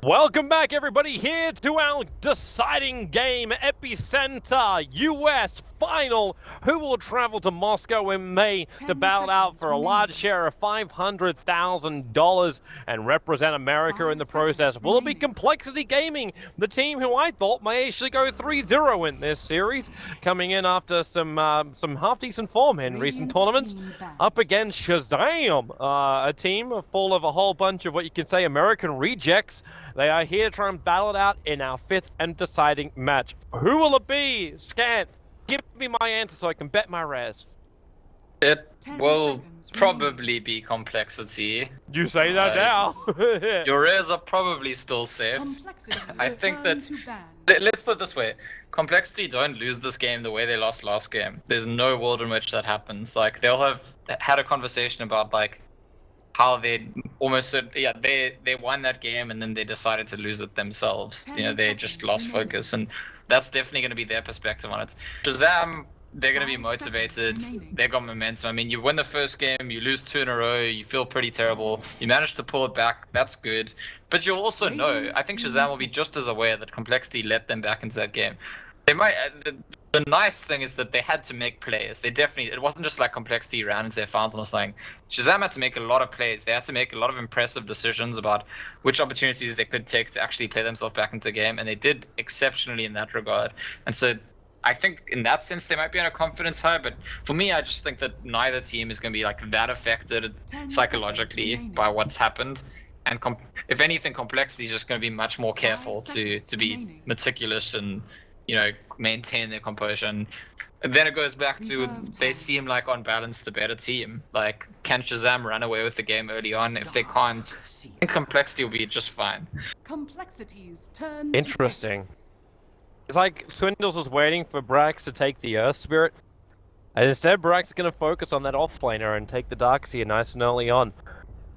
Welcome back, everybody, here to our deciding game, Epicenter US Final. Who will travel to Moscow in May to battle out for a large share of $500,000 and represent America in the process? Will it be Complexity Gaming, the team who I thought may actually go 3-0 in this series, coming in after some half-decent form in recent tournaments, up against Shazam, a team full of a whole bunch of what you can say American rejects. They are here to try and battle it out in our fifth and deciding match. Who will it be? Scanth, give me my answer so I can bet my res. It will probably be Complexity. You say that now. Your res are probably still safe. I think that, let's put it this way, Complexity don't lose this game the way they lost last game. There's no world in which that happens. Like, they'll have had a conversation about, like, how they almost said, yeah, they won that game and then they decided to lose it themselves. You know, they just lost focus, and that's definitely going to be their perspective on it. Shazam, they're going to be motivated. They've got momentum. I mean, you win the first game, you lose 2 in a row, you feel pretty terrible. You manage to pull it back, that's good. But you'll also know, I think Shazam will be just as aware that Complexity let them back into that game. They might. The nice thing is that they had to make plays. They definitely. It wasn't just like Complexity ran into their fountain or something. Shazam had to make a lot of plays. They had to make a lot of impressive decisions about which opportunities they could take to actually play themselves back into the game, and they did exceptionally in that regard. And so, I think in that sense they might be on a confidence high. But for me, I just think that neither team is going to be like that affected psychologically by what's happened. And if anything, Complexity is just going to be much more careful to be meticulous and, you know, maintain their composure. And then it goes back to they seem like on balance the better team. Like, can Shazam run away with the game early on? If they can't, I think Complexity will be just fine. Complexity's turn. Interesting. It's like Swindles was waiting for Brax to take the Earth Spirit, and instead Brax is going to focus on that offlaner and take the Darkseer nice and early on.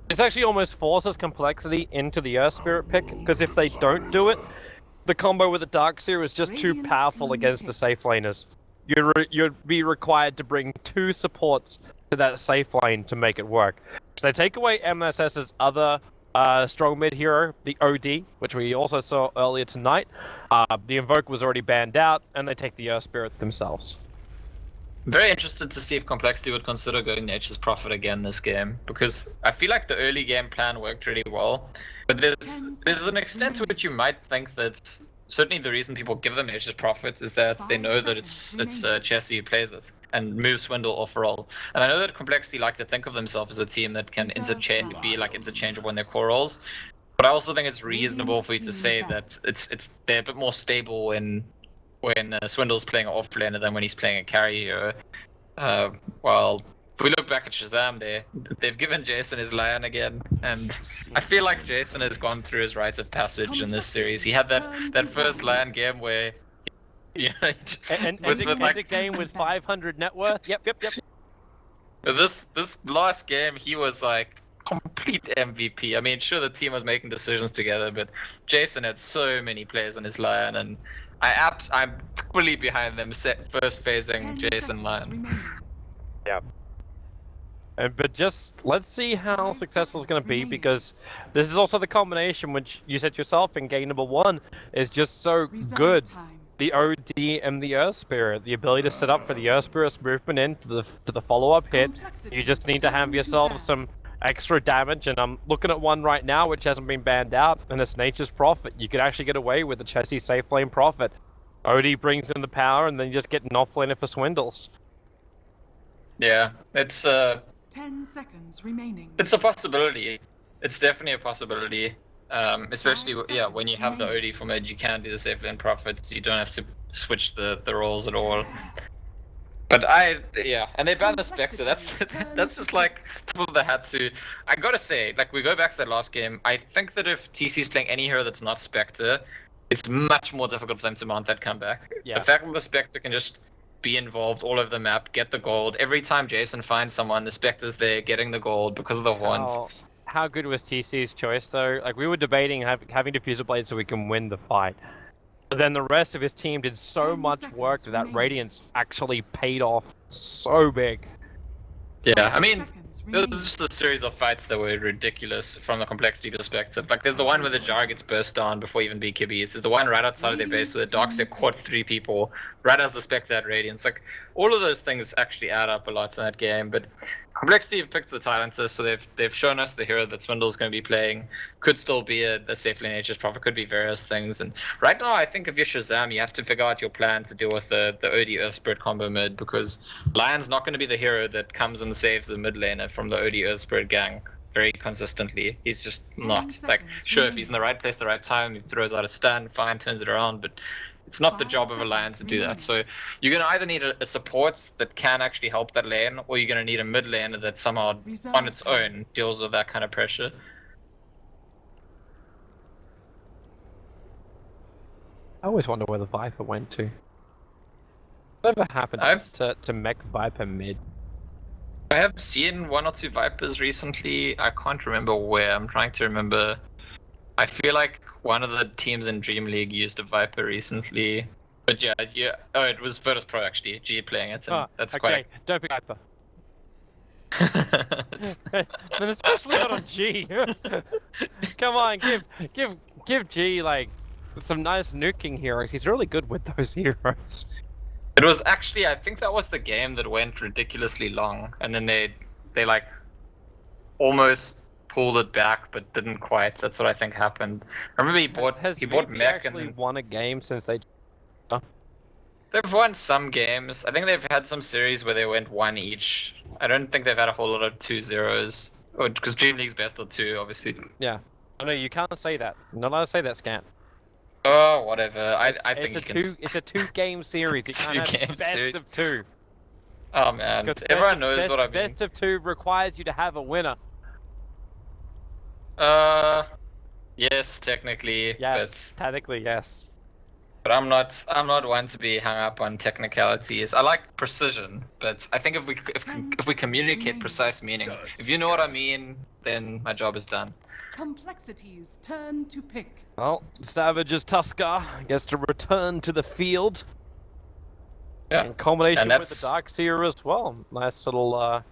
This actually almost forces Complexity into the Earth Spirit pick, because if they don't do it, the combo with the Darkseer is just too powerful against the safe laners. You'd be required to bring 2 supports to that safe lane to make it work. So they take away MSS's other strong mid hero, the OD, which we also saw earlier tonight. The Invoke was already banned out, and they take the Earth Spirit themselves. I'm very interested to see if Complexity would consider going Nature's Prophet again this game, because I feel like the early game plan worked really well. But there's an extent to which you might think that certainly the reason people give them Nature's Prophet is that they know that it's Chessie who plays it and moves Swindle off roll. And I know that Complexity like to think of themselves as a team that can be like interchangeable in their core roles. But I also think it's reasonable for you to say that they're a bit more stable when Swindle's playing an offlaner than when he's playing a carry hero. While if we look back at Shazam, they've given Jason his Lion again, and I feel like Jason has gone through his rites of passage in this series. He had that first Lion game where, you know, and the game with 500 net worth. Yep. This last game, he was like complete MVP. I mean, sure, the team was making decisions together, but Jason had so many players on his Lion, and I'm fully behind them first phasing Jason Lion. Yeah. But just, let's see how successful it's going to be, because this is also the combination which you said yourself in game number 1 is just so good. The OD and the Earth Spirit, the ability to set up for the Earth Spirit's movement into the follow-up hit. You just need to have yourself some extra damage, and I'm looking at one right now which hasn't been banned out, and it's Nature's Prophet. You could actually get away with the Chessie safe lane Prophet. OD brings in the power, and then you just get an offlaner for Swindles. Yeah, it's 10 seconds remaining. It's a possibility. It's definitely a possibility. Especially when you have the OD for mid, you can do the safe lane Prophet. You don't have to switch the roles at all. But and they banned the Spectre. That's just like top of the hat to. I gotta say, like, we go back to that last game. I think that if TC's playing any hero that's not Spectre, it's much more difficult for them to mount that comeback. Yeah. The fact that the Spectre can just be involved all over the map, get the gold. Every time Jason finds someone, the Spectre's there getting the gold because of the horns. How good was TC's choice though? Like, we were debating having Diffuser Blade so we can win the fight. But then the rest of his team did so much work that Radiance actually paid off so big. Yeah, I mean, seconds There remaining. was just a series of fights that were ridiculous from the complexity perspective. Like, there's the one where the Jar gets burst down before even BKBs. There's the one right outside of their base where the Darkseer caught 3 people right as the Spectre had Radiance. Like, all of those things actually add up a lot in that game. But complexity have picked the Silencer, so they've shown us the hero that Swindle's going to be playing. Could still be a safe lane Aegis Prophet, could be various things. And right now, I think if you're Shazam, you have to figure out your plan to deal with the OD Earth Spirit combo mid, because Lion's not going to be the hero that comes and saves the mid laner from the OD Earth Spirit gang very consistently. He's just not. Like, sure, if he's in the right place at the right time, he throws out a stun, fine, turns it around, but it's not the job of a Lion to do that. So you're going to either need a support that can actually help that lane, or you're going to need a mid laner that somehow on its own deals with that kind of pressure. I always wonder where the Viper went to. Whatever happened to mech Viper mid? I have seen 1 or 2 Vipers recently. I can't remember where. I'm trying to remember. I feel like one of the teams in Dream League used a Viper recently. But yeah. Oh, it was Virtus Pro actually. G playing it. And that's okay. quite. Don't pick Viper. And especially not on G. Come on, give G like some nice nuking heroes. He's really good with those heroes. It was actually, I think that was the game that went ridiculously long, and then they like almost pulled it back, but didn't quite. That's what I think happened. I remember he bought mech actually and won a game since they. they've won some games. I think they've had some series where they went 1 each. I don't think they've had a whole lot of 2-0s, because Dream League's best of 2, obviously. Yeah. Oh, no, you can't say that. You're not allowed to say that, Scant. Oh, whatever. I think it's a 2-game series. You can't have best of 2. Oh man, everyone knows what I mean. Best of 2 requires you to have a winner. Yes, technically. Yes, technically, yes. But I'm not one to be hung up on technicalities. I like precision, but I think if we communicate precise meanings, if you know what I mean, then my job is done. Complexity's turn to pick. Well, Savage's Tusker gets to return to the field. Yeah. In combination with the Darkseer as well. Nice little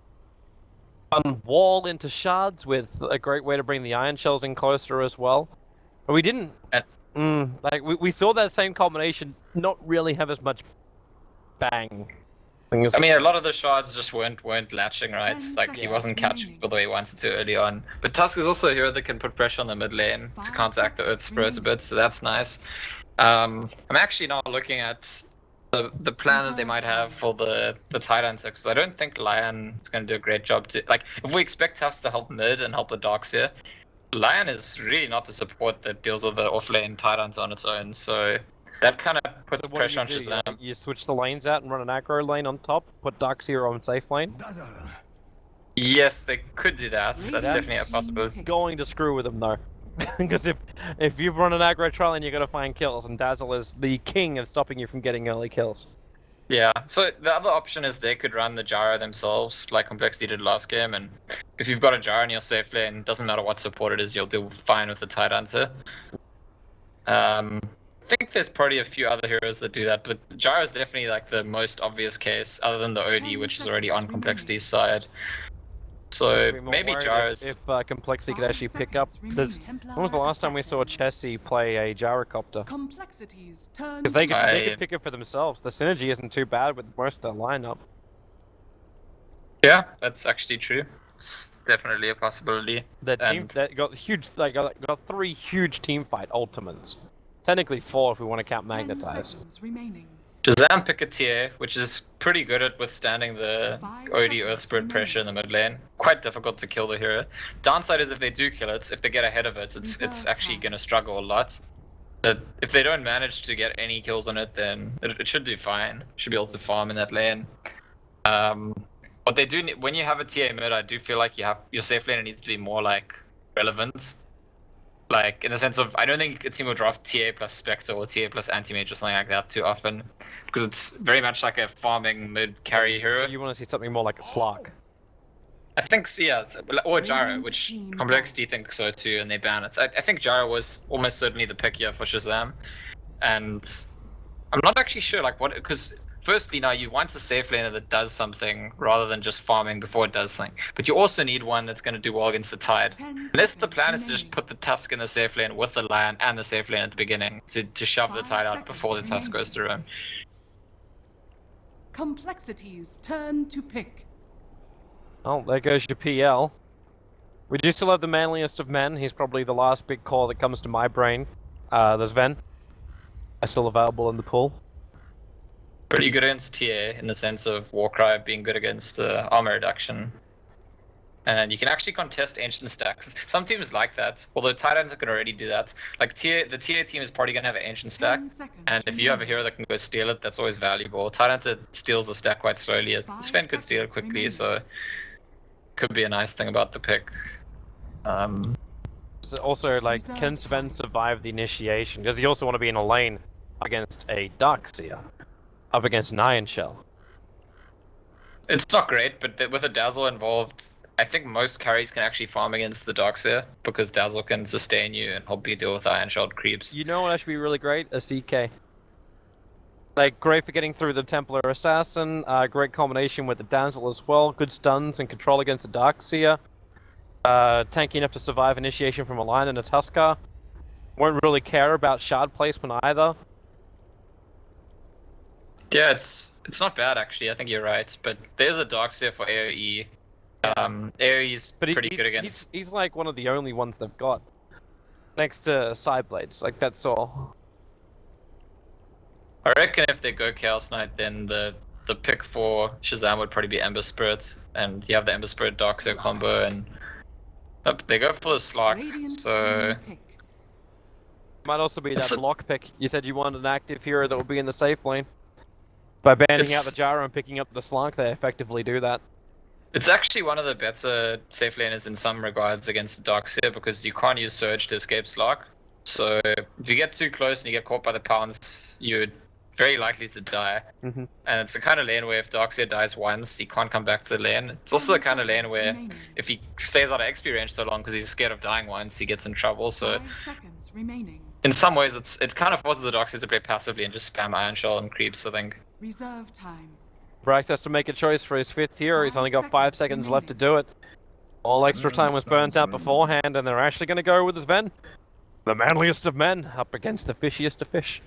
fun wall into shards with a great way to bring the Iron Shells in closer as well. But we didn't. Like we saw that same combination not really have as much bang. I mean, a lot of the shards just weren't latching right. Like he wasn't catching the way he wanted to early on. But Tusk is also a hero that can put pressure on the mid lane to counteract the Earth Spirits a bit, so that's nice. I'm actually now looking at the plan that they might have for the Tyrant, because I don't think Lion is going to do a great job to, like, if we expect Tusk to help mid and help the Darkseer, Lion is really not the support that deals with the offlane Tyrants on its own, so that kind of puts pressure on Shazam. You switch the lanes out and run an aggro lane on top, put Darkseer on safe lane? Yes, they could do that. That's definitely a possibility. Going to screw with them though. Because if you run an aggro trial lane, you're going to find kills, and Dazzle is the king of stopping you from getting early kills. Yeah, so the other option is they could run the Gyro themselves, like Complexity did last game, and if you've got a Gyro in your safe lane, doesn't matter what support it is, you'll do fine with the Tidehunter. I think there's probably a few other heroes that do that, but Gyro is definitely like the most obvious case, other than the OD, which is already on Complexity's side. So maybe Gyro's... If Complexity could actually pick up... When was the last time we saw Chessie play a Gyrocopter? Because they could pick it for themselves. The synergy isn't too bad with most of their lineup. Yeah, that's actually true. It's definitely a possibility. Their team got huge. They got 3 huge team fight ultimates. Technically 4 if we want to count Magnetize. Shazam pick a TA, which is pretty good at withstanding the OD Earth Spirit pressure in the mid lane. Quite difficult to kill the hero. Downside is if they do kill it, if they get ahead of it, it's actually going to struggle a lot. But if they don't manage to get any kills on it, then it should do fine. Should be able to farm in that lane. What they do when you have a TA mid, I do feel like your safe lane needs to be more like relevant. Like, in the sense of, I don't think a team will draft TA plus Spectre or TA plus Anti-Mage or something like that too often. Because it's very much like a farming mid-carry hero. So you want to see something more like a Slark? I think so, yeah. Or Gyro, which Complexity thinks so too, and they ban it. I think Gyro was almost certainly the pick here for Shazam. And I'm not actually sure, like, what, because firstly, now you want a safe laner that does something rather than just farming before it does something. But you also need one that's going to do well against the Tide. Unless the plan is to just put the Tusk in the safe lane with the Lion and the safe lane at the beginning to shove the Tide out before the Tusk goes through him. Complexities turn to pick. Oh, there goes your PL. We do still have the manliest of men. He's probably the last big call that comes to my brain. There's Ven. Still available in the pool. Pretty good against TA in the sense of Warcry being good against armor reduction. And you can actually contest ancient stacks. Some teams like that, although Titans can already do that. Like the TA team is probably going to have an ancient stack, and if you have a hero that can go steal it, that's always valuable. Titans steals the stack quite slowly. Sven could steal it quickly, so could be a nice thing about the pick. Also, like, can Sven survive the initiation? Does he also want to be in a lane against a Darkseer? Up against an Iron Shell? It's not great, but with a Dazzle involved, I think most carries can actually farm against the Darkseer, because Dazzle can sustain you and help you deal with Iron Shell creeps. You know what actually be really great? A CK. Like, great for getting through the Templar Assassin, great combination with the Dazzle as well, good stuns and control against the Darkseer. Tanky enough to survive initiation from a Lion and a Tuskar. Won't really care about shard placement either. Yeah, it's not bad actually, I think you're right, but there's a Darkseer for AoE. AoE is pretty good against... He's like one of the only ones they've got. Next to Sideblades, like that's all. I reckon if they go Chaos Knight, then the pick for Shazam would probably be Ember Spirit, and you have the Ember Spirit Darkseer combo, and they go for the Slark, so... Might also be that block pick. You said you wanted an active hero that will be in the safe lane. By banning out the Jara and picking up the Slark, they effectively do that. It's actually one of the better safe laners in some regards against the Darkseer, because you can't use Surge to escape Slark. So if you get too close and you get caught by the pounce, you're very likely to die. And it's the kind of lane where if Darkseer dies once, he can't come back to the lane. It's also the kind of lane where if he stays out of XP range so long because he's scared of dying once, he gets in trouble. So in some ways, it kind of forces the Darkseer to play passively and just spam Iron Shell and creeps, I think. Reserve time. Brax has to make a choice for his 5th hero. He's only got 5 seconds left to do it. All extra time was burnt out beforehand, and they're actually going to go with his Ven. The manliest of men up against the fishiest of fish.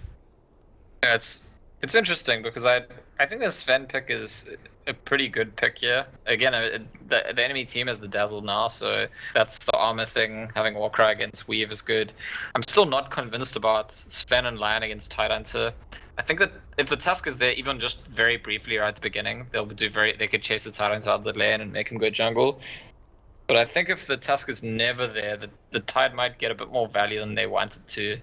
Yeah, it's interesting because I think the Sven pick is a pretty good pick here. Again, the enemy team has the Dazzle now, so that's the armor thing. Having Warcry against Weave is good. I'm still not convinced about Sven and Lion against Tidehunter. I think that if the Tusk is there, even just very briefly right at the beginning, they could chase the Tidehunter out of the lane and make him go jungle. But I think if the Tusk is never there, the Tide might get a bit more value than they wanted to.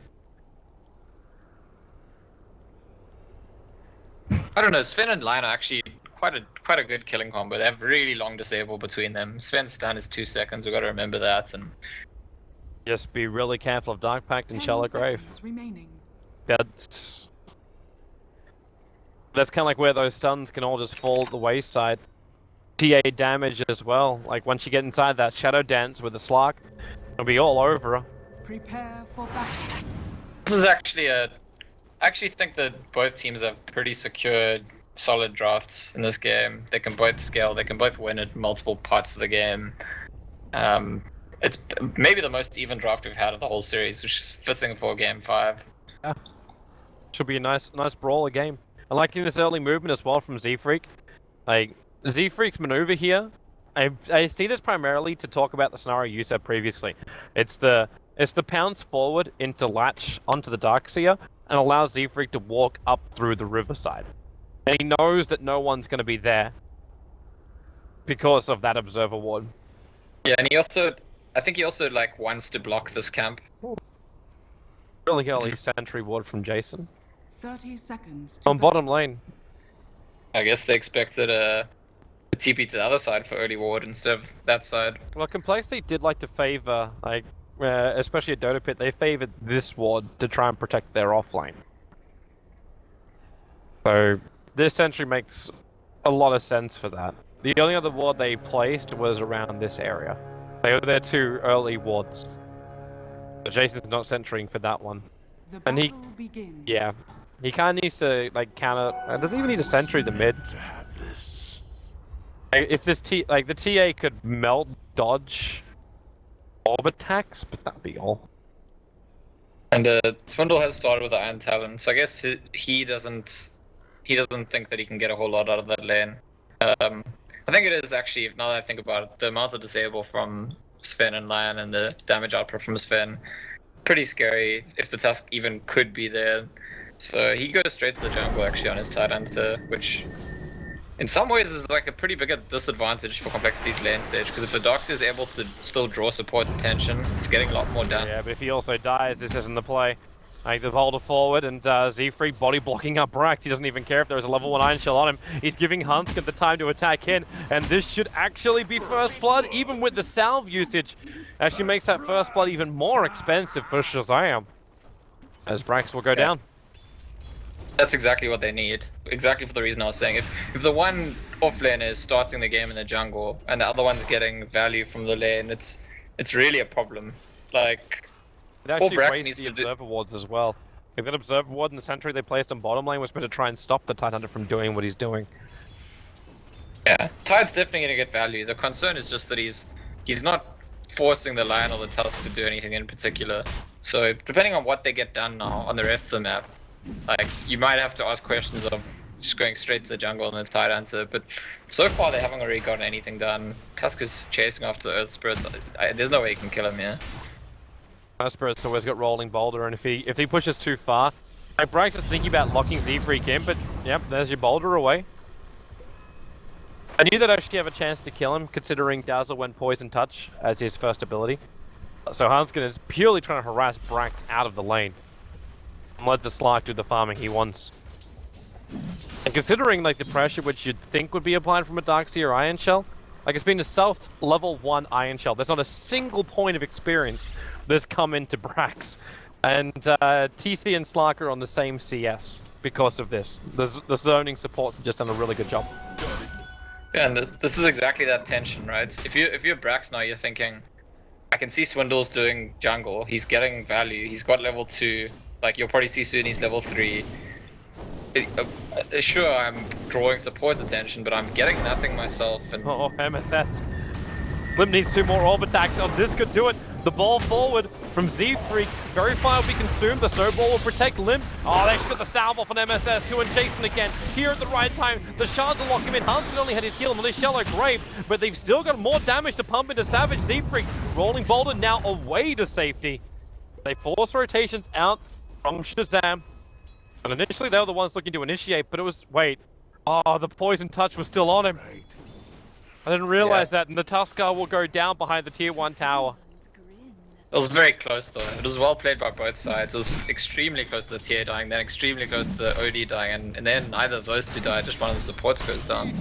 I don't know, Sven and Lion are actually quite a good killing combo. They have really long disable between them. Sven's stun is 2 seconds, we've got to remember that. And just be really careful of Dark Pact and Shallow Grave. That's kind of like where those stuns can all just fall at the wayside. TA damage as well. Like once you get inside that Shadow Dance with the Slark, it'll be all over. Prepare for battle. This is actually I actually think that both teams have pretty secure, solid drafts in this game. They can both scale, they can both win at multiple parts of the game. It's maybe the most even draft we've had of the whole series, which is fitting for Game 5. Yeah. Should be a nice brawler game. I like this early movement as well from Z-Freak. Like, Z-Freak's maneuver here, I see this primarily to talk about the scenario you said previously. It's the pounce forward into latch onto the Darkseer, and allows Z-Freak to walk up through the riverside. And he knows that no one's going to be there because of that observer ward. Yeah, and I think he also like wants to block this camp. Really early sentry ward from Jason. 30 seconds. On bottom lane. I guess they expected a TP to the other side for early ward instead of that side. Well, Complexity did like to favor, like, especially at Dota Pit, they favored this ward to try and protect their offlane. So this sentry makes a lot of sense for that. The only other ward they placed was around this area. They were their 2 early wards. But Jason's not centering for that one. The and he, battle begins. yeah, He kind of needs to like counter. Does he even need a sentry the mid? If this the TA could melt dodge orb attacks, but that'd be all. And Swindle has started with the Iron Talon, so I guess he doesn't think that he can get a whole lot out of that lane. I think it is actually, now that I think about it, the amount of disable from Sven and Lion and the damage output from Sven, pretty scary if the Tusk even could be there. So he goes straight to the jungle actually on his tight hunter, which in some ways is like a pretty big disadvantage for Complexity's lane stage, because if the Darkseer is able to still draw support's attention, it's getting a lot more done. Yeah, but if he also dies, this isn't the play. Like the Volder forward and Z-Freak body blocking up Brax. He doesn't even care if there's a level 1 Iron Shell on him. He's giving Huntskin the time to attack in, and this should actually be first blood, even with the salve usage. Actually makes that first blood even more expensive for Shazam, as Brax will go down. That's exactly what they need. Exactly for the reason I was saying. If the one off lane is starting the game in the jungle and the other one's getting value from the lane, it's really a problem. Like, it actually wastes the Observer wards as well. If that Observer ward in the sentry they placed on bottom lane was meant to try and stop the Tidehunter from doing what he's doing. Yeah, Tide's definitely gonna get value. The concern is just that he's not forcing the Lion or the Tusk to do anything in particular. So depending on what they get done now on the rest of the map, like, you might have to ask questions of just going straight to the jungle and the Tidehunter, but so far they haven't really gotten anything done. Tusk is chasing after the Earth Spirit. There's no way you can kill him here. Earth Spirit's always got rolling boulder, and if he pushes too far, like Brax is thinking about locking Z-Freak in, but yep, there's your boulder away. I knew that I actually have a chance to kill him, considering Dazzle went Poison Touch as his first ability. So Hanskin is purely trying to harass Brax out of the lane. And let the Slark do the farming he wants. And considering like the pressure which you'd think would be applied from a Darkseer Iron Shell, like it's been a self level 1 Iron Shell. There's not a single point of experience that's come into Brax. And TC and Slark are on the same CS because of this. The zoning supports have just done a really good job. Yeah, and this is exactly that tension, right? If you're Brax now, you're thinking, I can see Swindle's doing jungle, he's getting value, he's got level 2, like you'll probably see soon he's level 3. Sure, I'm drawing support's attention, but I'm getting nothing myself. And oh, MSS. Limp needs 2 more orb attacks. Oh, this could do it. The ball forward from Z-Freak. Very far will be consumed. The snowball will protect Limp. Oh, they should get the salve off on MSS. 2 and Jason again. Here at the right time. The shards will lock him in. Hanskin only had his heal. Militia Shallow Grave. But they've still got more damage to pump into Savage. Z-Freak rolling boulder now away to safety. They force rotations out from Shazam. And initially they were the ones looking to initiate, but it was, wait. Oh, the Poison Touch was still on him. I didn't realize that, and the Tuskar will go down behind the tier 1 tower. It was very close though. It was well played by both sides. It was extremely close to the TA dying, then extremely close to the OD dying, and then neither of those two died, just one of the supports goes down.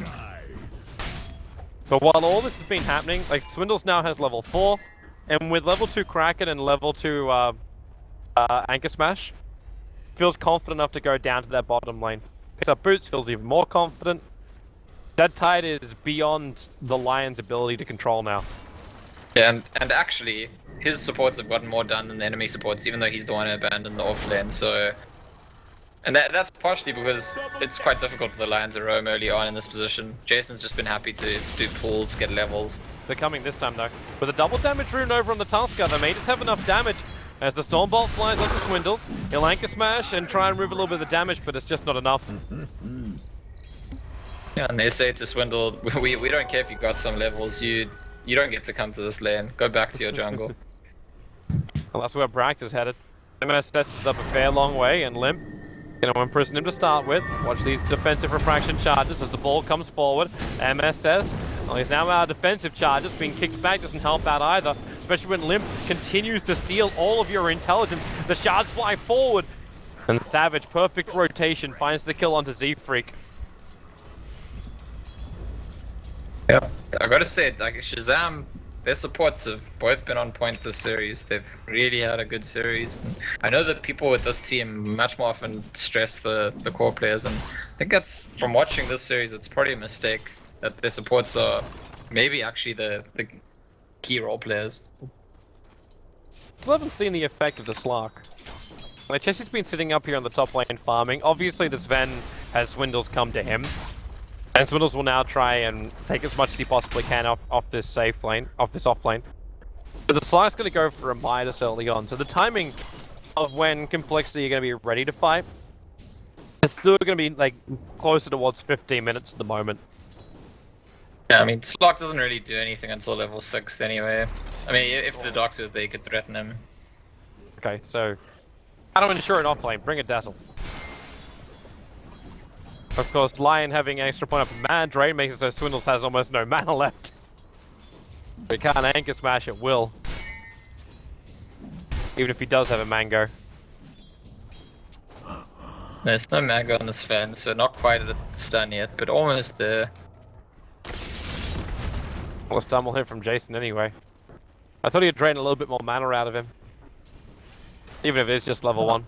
But while all this has been happening, like Swindles now has level 4, and with level 2 Kraken and level 2 Anchor Smash, feels confident enough to go down to that bottom lane. Picks up boots, feels even more confident. That Tide is beyond the Lion's ability to control now. Yeah, and actually, his supports have gotten more done than the enemy supports, even though he's the one who abandoned the off lane, so... And that's partially because it's quite difficult for the Lions to roam early on in this position. Jason's just been happy to do pulls, get levels. They're coming this time though. With a double damage rune over on the Tuskar, they may just have enough damage. As the Stormbolt flies onto Swindles, he'll Anchor Smash and try and remove a little bit of the damage, but it's just not enough. Yeah, and they say to Swindle, we don't care if you got some levels, you don't get to come to this lane, go back to your jungle. Well, that's where Brax is headed. MSS is up a fair long way, and Limp gonna imprison him to start with. Watch these defensive refraction charges as the ball comes forward. MSS, well, he's now out of defensive charges, being kicked back doesn't help out either. Especially when Limp continues to steal all of your intelligence. The shards fly forward. And Savage, perfect rotation, finds the kill onto Z-Freak. Yeah, I gotta say, like Shazam, their supports have both been on point this series. They've really had a good series. And I know that people with this team much more often stress the core players, and I think that's, from watching this series, it's probably a mistake that their supports are maybe actually the key role players. Still haven't seen the effect of the Slark. Like, Jesse's been sitting up here on the top lane farming. Obviously, this Sven has Swindles come to him. And Swindles will now try and take as much as he possibly can off this safe lane, off this off lane. But the Sly's going to go for a Midas early on. So the timing of when Complexity are going to be ready to fight is still going to be like closer towards 15 minutes at the moment. Yeah, I mean, Slock doesn't really do anything until level 6 anyway. I mean, if the Dox was there, you could threaten him. Okay, so how to ensure an off lane? Bring a Dazzle. Of course, Lion having an extra point of mana drain makes it so Swindles has almost no mana left. He can't anchor smash at will. Even if he does have a mango. There's no mango on this fan, so not quite at the stun yet, but almost there. Well, a stun will hit from Jason anyway. I thought he'd drain a little bit more mana out of him. Even if it is just level 1.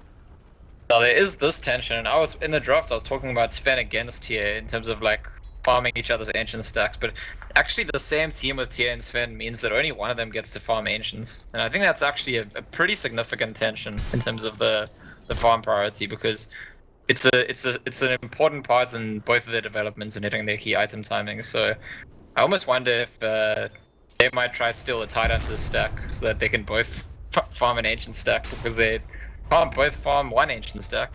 Now there is this tension, and I was in the draft I was talking about Sven against TA in terms of like farming each other's ancient stacks, but actually the same team with TA and Sven means that only one of them gets to farm ancients. And I think that's actually a pretty significant tension in terms of the farm priority, because it's an important part in both of their developments and hitting their key item timing. So I almost wonder if they might try to steal a Tidehunter's stack so that they can both farm an ancient stack, because they can't both farm one ancient stack.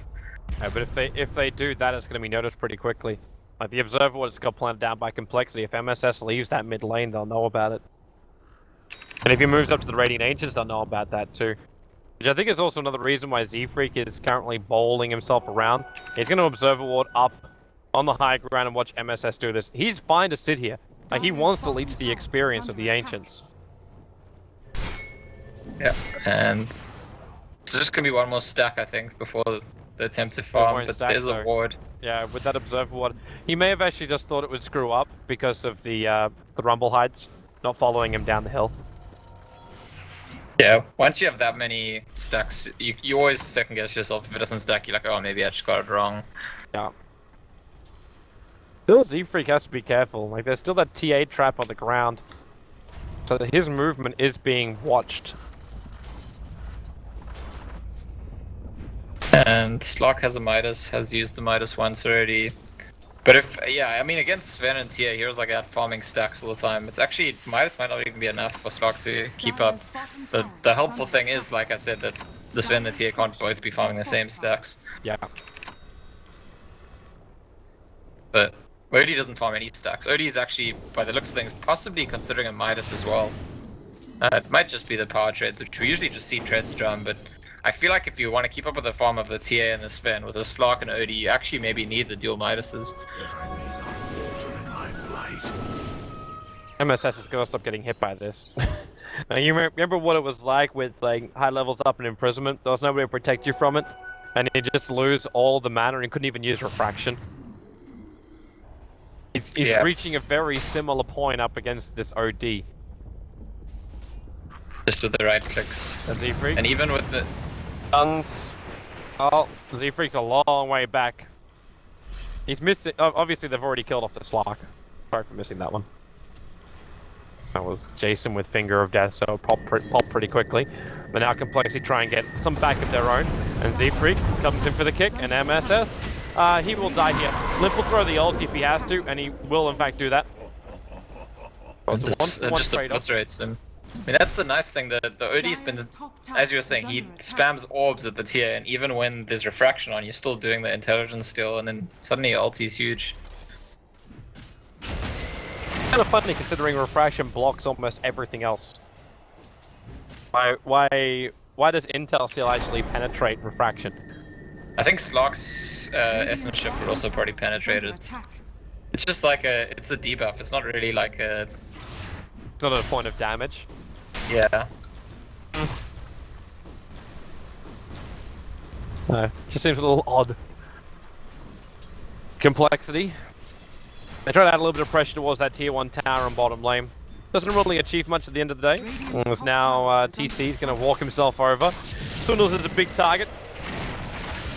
Yeah, but if they do that, it's going to be noticed pretty quickly. Like the Observer Ward's got planted down by Complexity. If MSS leaves that mid lane, they'll know about it. And if he moves up to the Radiant Ancients, they'll know about that too. Which I think is also another reason why Z-Freak is currently bowling himself around. He's going to Observer Ward up on the high ground and watch MSS do this. He's fine to sit here. Like, he wants to leech the experience of the Ancients. Yeah, and it's just gonna be one more stack, I think, before the attempt to farm, but there's a ward. Yeah, with that Observer Ward. He may have actually just thought it would screw up because of the Rumble Hides not following him down the hill. Yeah, once you have that many stacks, you always second guess yourself. If it doesn't stack, you're like, oh, maybe I just got it wrong. Yeah. Still, Z-Freak has to be careful. Like, there's still that TA trap on the ground. So that his movement is being watched. And Slock has a Midas, has used the Midas once already. But if, yeah, I mean, against Sven and TA, heroes like that farming stacks all the time. It's actually, Midas might not even be enough for Slock to keep up. The helpful thing is, like I said, that the Sven and the TA can't both be farming the same stacks. Yeah. But Odie doesn't farm any stacks. Odie is actually, by the looks of things, possibly considering a Midas as well. It might just be the power trades, which we usually just see trades drum, but I feel like if you want to keep up with the farm of the TA and the Sven with a Slock and Odie, you actually maybe need the dual Midases. MSS is gonna stop getting hit by this. Now, you remember what it was like with like high levels up in imprisonment? There was nobody to protect you from it, and you just lose all the mana and you couldn't even use refraction. He's reaching a very similar point up against this OD. Just with the right clicks. Z-Freak? And even with the Guns. Oh, Z-Freak's a long way back. He's missing. Obviously, they've already killed off the Slock. Sorry for missing that one. That was Jason with Finger of Death, so pop pretty quickly. But now Complexity try and get some back of their own. And Z-Freak comes in for the kick, and MSS. He will die here. Limp will throw the ult if he has to, and he will in fact do that. just obliterates him. I mean, that's the nice thing, the OD's been, as you were saying, he spams orbs at the tier, and even when there's refraction on, you're still doing the intelligence still, and then suddenly your ulti's huge. Kind of funny considering refraction blocks almost everything else. Why does Intel still actually penetrate refraction? I think Slock's essence shift would also probably penetrate it. It's just like it's a debuff, it's not really like a... It's not a point of damage. Yeah. Just seems a little odd. Complexity. They try to add a little bit of pressure towards that tier 1 tower and bottom lane. Doesn't really achieve much at the end of the day. As now TC's going to walk himself over. Swindles is a big target.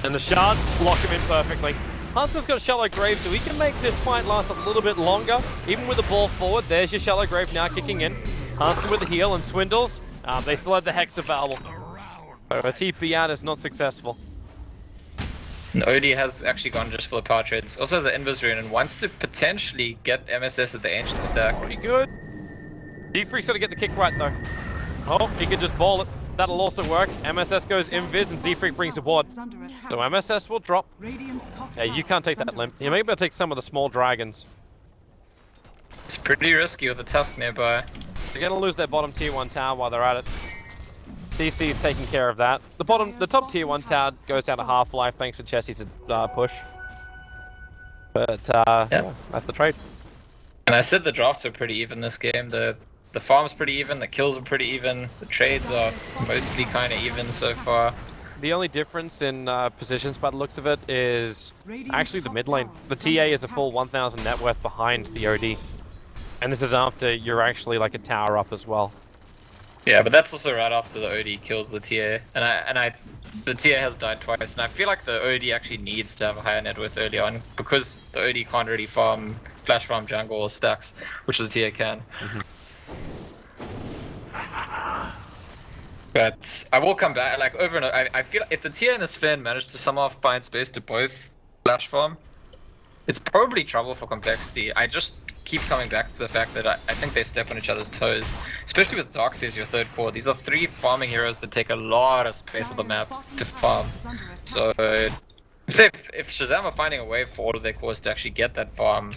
And the shards block him in perfectly. Hunter's got a shallow grave, so he can make this fight last a little bit longer. Even with the ball forward, there's your shallow grave now kicking in. Hunter with the heal and Swindles. They still have the Hex available. So a TP out is not successful. And OD has actually gone just for the power trades. Also has an invis rune and wants to potentially get MSS at the ancient stack. Pretty good. Z-Freak's got to get the kick right though. Oh, he can just ball it. That'll also work. MSS goes invis and Z-Freak brings a ward. So MSS will drop. Yeah, you can't take that limp. You may be able to take some of the small dragons. It's pretty risky with the tusk nearby. They're gonna lose their bottom tier 1 tower while they're at it. CC's taking care of that. The top tier 1 tower goes down to half-life thanks to Chessie's push. But yeah, that's the trade. And I said the drafts are pretty even this game. The farm's pretty even, the kills are pretty even, the trades are mostly kind of even so far. The only difference in positions by the looks of it is actually the mid lane. The TA is a full 1,000 net worth behind the OD. And this is after you're actually like a tower up as well. Yeah, but that's also right after the OD kills the TA. And the TA has died twice, and I feel like the OD actually needs to have a higher net worth early on, because the OD can't really flash farm jungle or stacks, which the TA can. But I will come back, like over and over. I feel like if the TA and his fan manage to somehow find space to both flash farm, it's probably trouble for complexity. I just keep coming back to the fact that I think they step on each other's toes, especially with Darkseid as your third core. These are 3 farming heroes that take a lot of space on the map to farm. So if Shazam are finding a way for all of their cores to actually get that farm,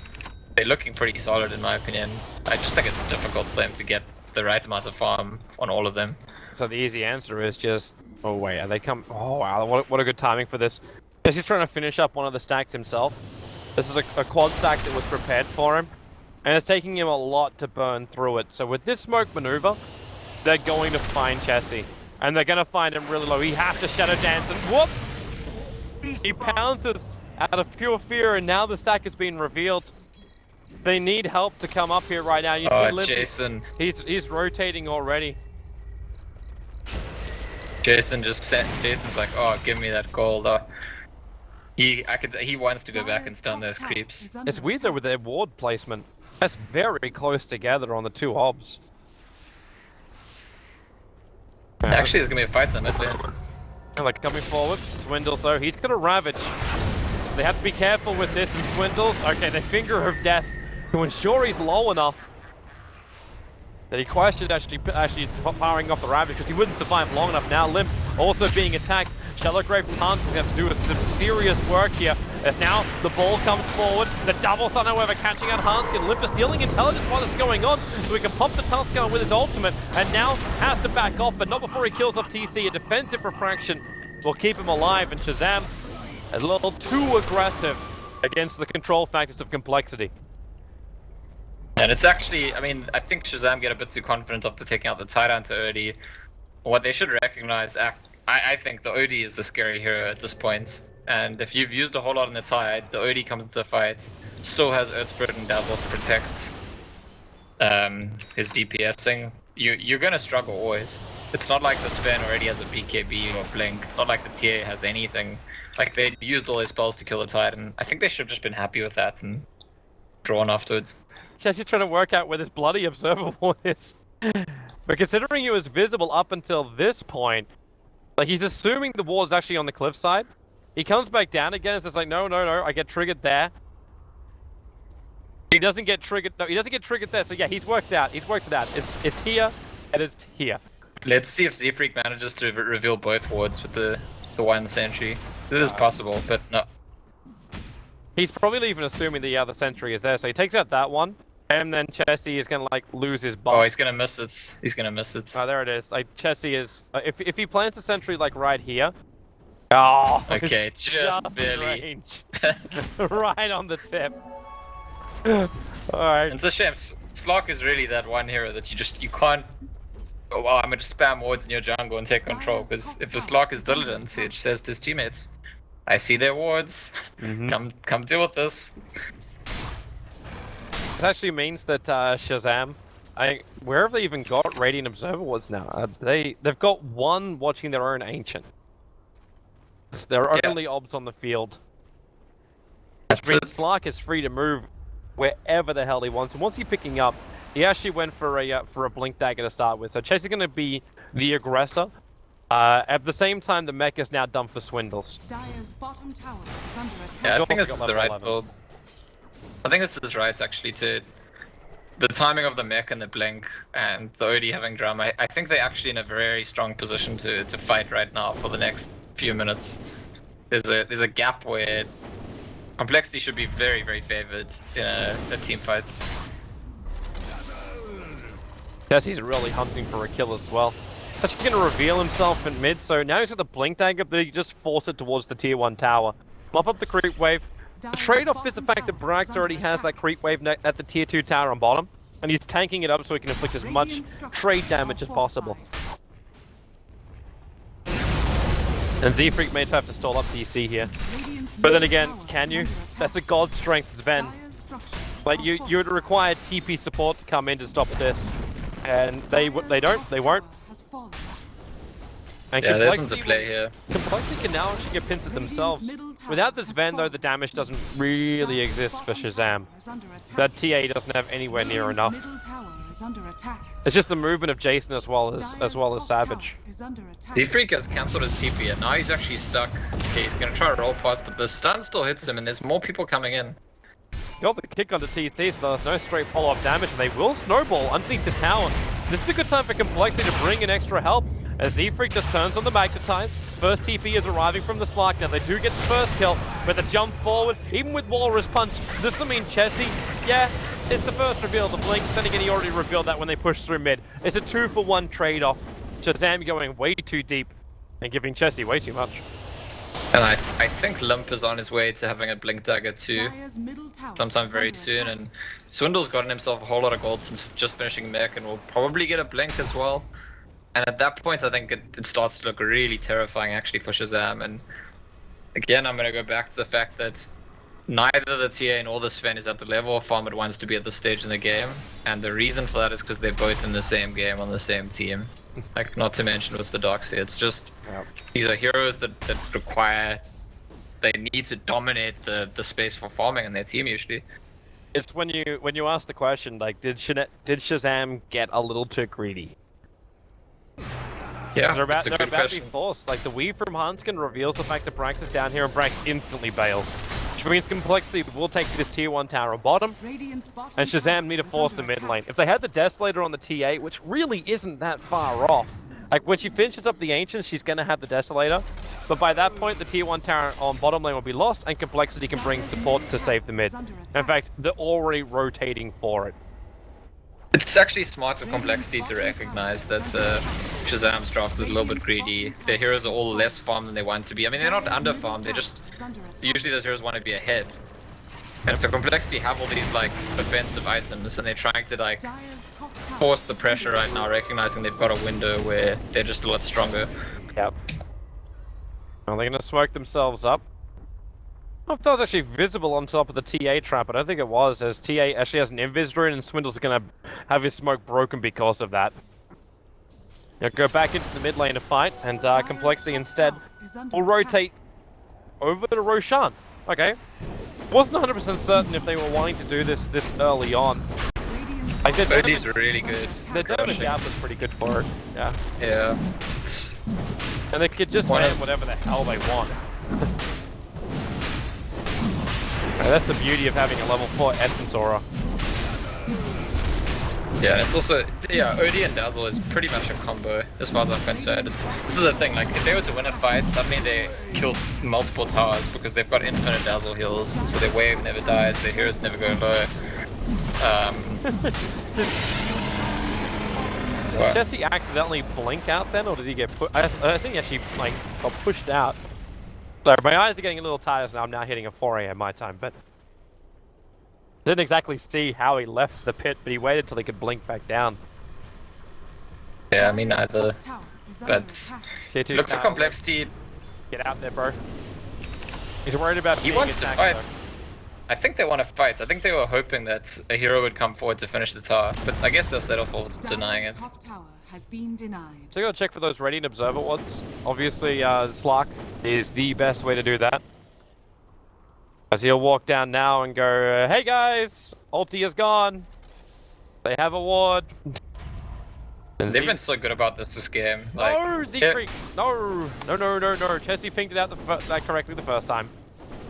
they're looking pretty solid in my opinion. I just think it's difficult for them to get the right amount of farm on all of them. So the easy answer is just, oh wait, are they come? Oh wow, what a good timing for this. Jesse's trying to finish up one of the stacks himself. This is a quad stack that was prepared for him, and it's taking him a lot to burn through it. So with this smoke maneuver, they're going to find Jesse, and they're going to find him really low. He has to shadow dance, and whoop! He pounces out of pure fear, and now the stack has been revealed. They need help to come up here right now. You see Liv, Jason. He's rotating already. Jason's like, oh, give me that gold. He wants to go back and stun those creeps. It's weird though with their ward placement. That's very close together on the 2 obs. Actually, there's gonna be a fight in the mid lane. Like coming forward, Swindles though, he's gonna ravage. They have to be careful with this, and Swindles, okay, the finger of death to ensure he's low enough that he questioned actually powering off the ravage because he wouldn't survive long enough. Now Limp also being attacked. Shallowgrave Hans is going to have to do some serious work here. As now the ball comes forward, the double stun however catching out Hanskin. Limp is stealing intelligence while it's going on, so he can pump the tusk gun with his ultimate, and now has to back off, but not before he kills off TC. A defensive refraction will keep him alive, and Shazam a little too aggressive against the control factors of complexity. And it's actually, I mean, I think Shazam get a bit too confident after taking out the Titan to OD. What they should recognize, I think the OD is the scary hero at this point. And if you've used a whole lot on the Tide, the OD comes into the fight, still has Earth Spirit and Dazzle to protect his DPSing. You're gonna struggle always. It's not like the Span already has a BKB or Blink. It's not like the TA has anything. Like, they used all their spells to kill the Titan. I think they should have just been happy with that and drawn afterwards. Jesse's trying to work out where this bloody observable is. But considering it was visible up until this point, like he's assuming the wall is actually on the cliffside. He comes back down again and says like, no, I get triggered there. He doesn't get triggered, no, he doesn't get triggered there, so yeah, he's worked it out. It's here, and it's here. Let's see if Z-Freak manages to reveal both wards with the one sentry. This is possible, but no. He's probably even assuming the other sentry is there, so he takes out that one. And then Chessie is gonna like lose his buff. Oh, he's gonna miss it. He's gonna miss it. Oh, there it is. Like Chessie is. If he plants a sentry like right here. Oh. Okay, just barely. Range. Right on the tip. All right. It's a shame. Slark is really that one hero that you can't. Oh wow, I'm gonna spam wards in your jungle and take control. Because if the Slark is diligent, it says to his teammates, "I see their wards. Come deal with this." It actually means that Shazam, where have they even got Radiant Observer wards now? They've got one watching their own Ancient. There are only obs on the field. Which means Slark is free to move wherever the hell he wants. And once he's picking up, he actually went for a Blink Dagger to start with. So Chase is going to be the aggressor At the same time, the mech is now done for swindles. Dire's bottom tower is under attack. Yeah, I He's think also this is got the level right 11. build. I think this is right, actually, to the timing of the mech and the blink and the OD having drum. I think they're actually in a very strong position to fight right now for the next few minutes. There's a gap where complexity should be very, very favored in a team fight. Jesse's really hunting for a kill as well. Actually going to reveal himself in mid, so now he's got the blink dagger, but he just force it towards the tier 1 tower. Mop up the creep wave. The trade-off is the fact that Brax already has that creep wave at the tier 2 tower on bottom, and he's tanking it up so he can inflict as much trade damage as possible. And Z-Freak may have to stall up DC here. But then again, can you? That's a god strength Sven. Like, you would require TP support to come in to stop this. And they don't, they won't. And Yeah, there's nothing to play here. Complexity can now actually get pinced themselves. Without this Ven though, the damage doesn't really exist for Shazam. That TA doesn't have anywhere near enough. It's just the movement of Jason as well as Savage. Z-Freak has cancelled his TP and now he's actually stuck. Okay, he's gonna try to roll past, but the stun still hits him and there's more people coming in. Got the kick on the TC, so there's no straight follow-up damage, and they will snowball underneath the tower. This is a good time for Complexity to bring in extra help, as Z-Freak just turns on the magnetize. First TP is arriving from the Slark. Now they do get the first kill, but the jump forward, even with Walrus Punch, this will mean Chessie, yeah, it's the first reveal of the blink. Then again, he already revealed that when they pushed through mid. It's a 2-for-1 trade-off. Shazam going way too deep, and giving Chessie way too much. And I think Limp is on his way to having a blink dagger too, sometime very soon, and Swindle's gotten himself a whole lot of gold since just finishing mech and will probably get a blink as well. And at that point I think it starts to look really terrifying actually for Shazam, and again I'm going to go back to the fact that neither the TA nor the Sven is at the level of farm it wants to be at this stage in the game, and the reason for that is because they're both in the same game on the same team. Like, not to mention with the Darkseid, it's just these are heroes that require, they need to dominate the space for farming in their team usually. It's when you ask the question, like, did Shazam get a little too greedy? Yeah, they're about that's a good to be question. forced. Like, the weave from Hanskin reveals the fact that Brax is down here, and Brax instantly bails. Which means Complexity will take this tier 1 tower bottom, and Shazam need to force the mid lane. If they had the Desolator on the T8, which really isn't that far off, like when she finishes up the Ancients, she's going to have the Desolator, but by that point the tier 1 tower on bottom lane will be lost, and Complexity can bring support to save the mid. In fact, they're already rotating for it. It's actually smart of Complexity to recognize that Shazam's draft is a little bit greedy. Their heroes are all less farmed than they want to be. I mean, they're not under farmed, they're just, usually those heroes want to be ahead. And so Complexity have all these like offensive items and they're trying to like force the pressure right now, recognizing they've got a window where they're just a lot stronger. Yep. Well, they're gonna smoke themselves up. I don't know if that was actually visible on top of the TA trap, but I don't think it was, as TA actually has an invis rune and Swindle's gonna have his smoke broken because of that. Now go back into the mid lane to fight, and Complexity instead will rotate over to Roshan. Okay. Wasn't 100% certain if they were wanting to do this early on. Like, OD's really good. Their damage gap was pretty good for it. Yeah. Yeah. And they could just land whatever the hell they want. That's the beauty of having a level 4 Essence Aura. Yeah, and it's also, yeah, OD and Dazzle is pretty much a combo, as far as I'm concerned. This is the thing, like, if they were to win a fight, suddenly they kill multiple towers because they've got infinite Dazzle heals, so their wave never dies, their heroes never go low. Did Jesse accidentally blink out then, or did he get put? I think he actually, like, got pushed out. So my eyes are getting a little tired now. I'm now hitting a 4 AM my time, but didn't exactly see how he left the pit, but he waited till he could blink back down. Yeah, I mean either. But looks like Complexity. Get out there, bro. He's worried about. He wants to fight. I think they want to fight. I think they were hoping that a hero would come forward to finish the tower, but I guess they'll settle for denying it. Has been denied. So you gotta check for those Radiant Observer wards. Obviously, Slark is the best way to do that. As he'll walk down now and go, hey guys, ulti is gone. They have a ward. And They've been so good about this game. Like, no, Z-Freak! No. Chessie pinged it out that correctly the first time.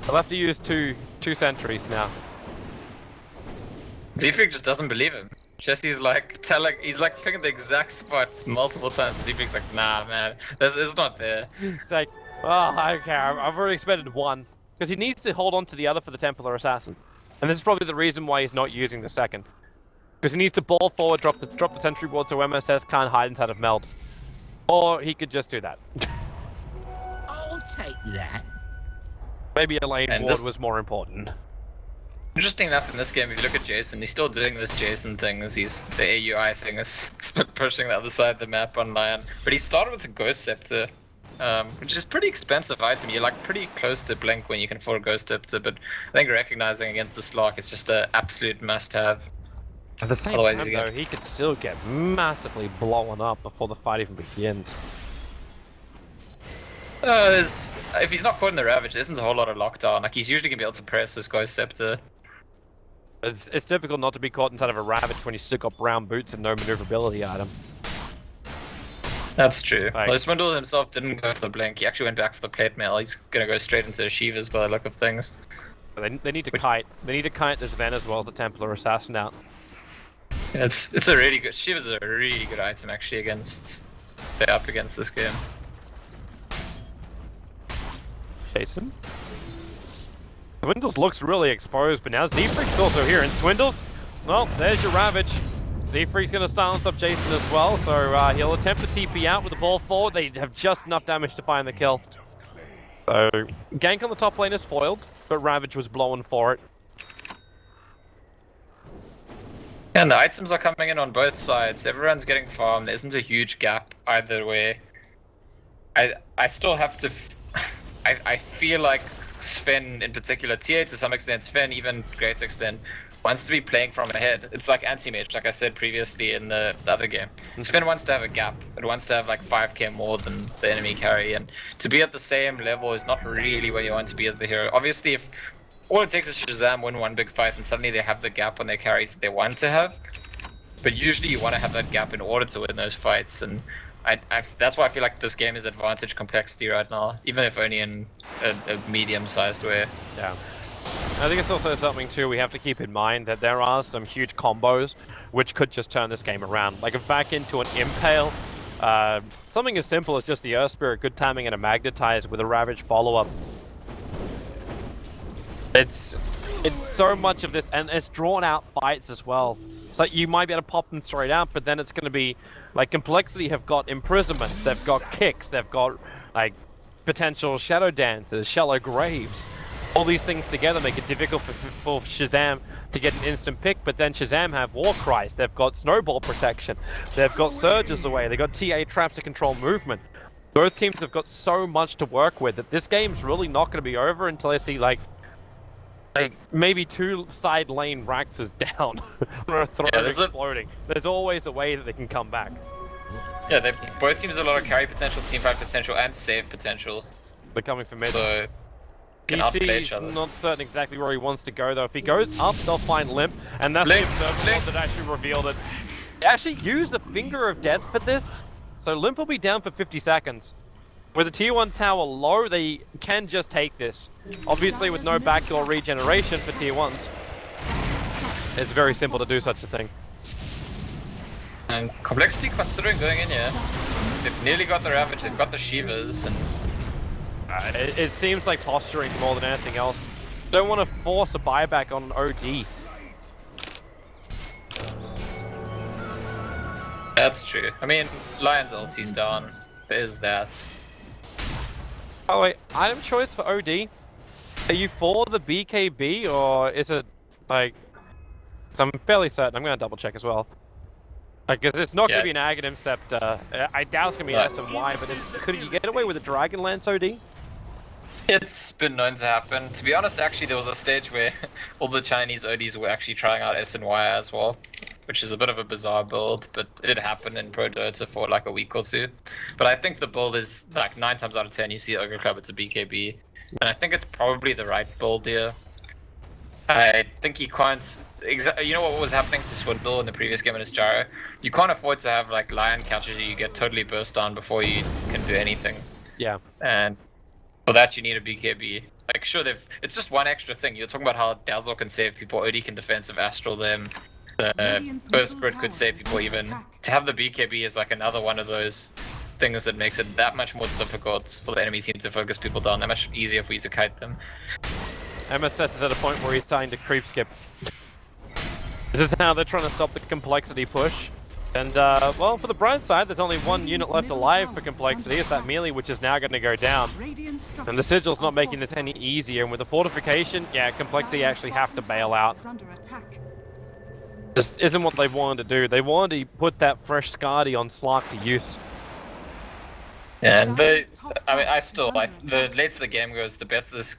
I'll have to use two sentries now. Z-Freak just doesn't believe him. Jesse's like he's like picking the exact spots multiple times. Z-Freak's like, nah, man, it's not there. It's like, oh, I don't care. I've already expended one. Because he needs to hold on to the other for the Templar Assassin. And this is probably the reason why he's not using the second. Because he needs to ball forward, drop the sentry board so MSS can't hide inside of Meld. Or he could just do that. I'll take that. Maybe a lane ward was more important. Interesting enough in this game, if you look at Jason, he's still doing this Jason thing, as the AUI thing is pushing the other side of the map on Lion. But he started with a Ghost Scepter, which is pretty expensive item. You're like pretty close to Blink when you can afford a Ghost Scepter, but I think recognizing against the Slark, it's just an absolute must-have. At the same time, though, he could still get massively blown up before the fight even begins. If he's not caught in the Ravage, there isn't a whole lot of lockdown. Like, he's usually going to be able to press his Ghost Scepter. It's difficult not to be caught inside of a Ravage when you still got brown boots and no maneuverability item. That's true. Like, Swindle himself didn't go for the Blink, he actually went back for the plate mail. He's going to go straight into the Shivas by the look of things. They need to kite. They need to kite this Ven as well as the Templar Assassin out. It's a really good... Shiva's a really good item actually against... They're up against this game. Jason? Swindles looks really exposed, but now Z-Freak's also here, and Swindles, well, there's your Ravage. Z-Freak's going to silence up Jason as well, so he'll attempt to TP out with the ball forward. They have just enough damage to find the kill. So, gank on the top lane is foiled, but Ravage was blowing for it. And the items are coming in on both sides. Everyone's getting farmed. There isn't a huge gap either way. I still have to... I feel like Sven in particular, TA to some extent, Sven even great extent, wants to be playing from ahead. It's like anti-mage, like I said previously in the other game. Sven wants to have a gap. It wants to have like 5k more than the enemy carry, and to be at the same level is not really where you want to be as the hero. Obviously, if all it takes is Shazam win one big fight and suddenly they have the gap on their carries that they want to have, but usually you want to have that gap in order to win those fights, and that's why I feel like this game is advantage complexity right now, even if only in a medium-sized way. Yeah. I think it's also something too we have to keep in mind that there are some huge combos which could just turn this game around. Like back into an Impale, something as simple as just the Earth Spirit, good timing, and a Magnetize with a Ravage follow-up. It's so much of this, and it's drawn out fights as well. So you might be able to pop them straight out, but then it's going to be like Complexity have got imprisonments, they've got kicks, they've got like potential shadow dances, shallow graves. All these things together make it difficult for Shazam to get an instant pick, but then Shazam have War Cries, they've got Snowball Protection, they've got Surges away, they've got TA Traps to control movement. Both teams have got so much to work with that this game's really not going to be over until I see like maybe 2 side lane Raxes down or a throne exploding. There's always a way that they can come back. Yeah, both teams have a lot of carry potential, teamfight potential, and save potential. They're coming for mid. So, he's not certain exactly where he wants to go though. If he goes up, they'll find Limp, and that's the observer that actually revealed it. They actually used the Finger of Death for this, so Limp will be down for 50 seconds. With the tier 1 tower low, they can just take this. Obviously with no backdoor regeneration for tier 1s, it's very simple to do such a thing. And Complexity considering going in here. They've nearly got the Ravage, they've got the Shivas, and... it seems like posturing more than anything else. Don't want to force a buyback on an OD. That's true. I mean, Lion's ulti's down. There's that. Oh wait, item choice for OD? Are you for the BKB or is it like... So I'm fairly certain, I'm going to double check as well. Because it's not going to be an Aghanim Scepter. I doubt it's going to be an S&Y, but could you get away with a Dragonlance OD? It's been known to happen. To be honest, actually there was a stage where all the Chinese ODs were actually trying out S&Y as well, which is a bit of a bizarre build, but it did happen in Pro Dota for like a week or two. But I think the build is like 9 times out of 10 you see Ogre Club, it's a BKB. And I think it's probably the right build here. I think he can't... you know what was happening to Swindle in the previous game in his Gyro? You can't afford to have like Lion counters you get totally burst on before you can do anything. Yeah. And for that you need a BKB. Like sure, it's just one extra thing. You're talking about how Dazzle can save people, Odie can defensive Astral them, Burst Spirit could save people even. To have the BKB is like another one of those things that makes it that much more difficult for the enemy team to focus people down, that much easier for you to kite them. MSS is at a point where he's starting to creep skip. This is how they're trying to stop the complexity push. And, well, for the bright side, there's only one unit left alive for complexity. It's that melee, which is now going to go down. And the Sigil's not making this any easier. And with the fortification, yeah, complexity actually have to bail out. This isn't what they wanted to do. They wanted to put that fresh Skadi on Slark to use. Yeah, and I still, like, the later the game goes, the better this...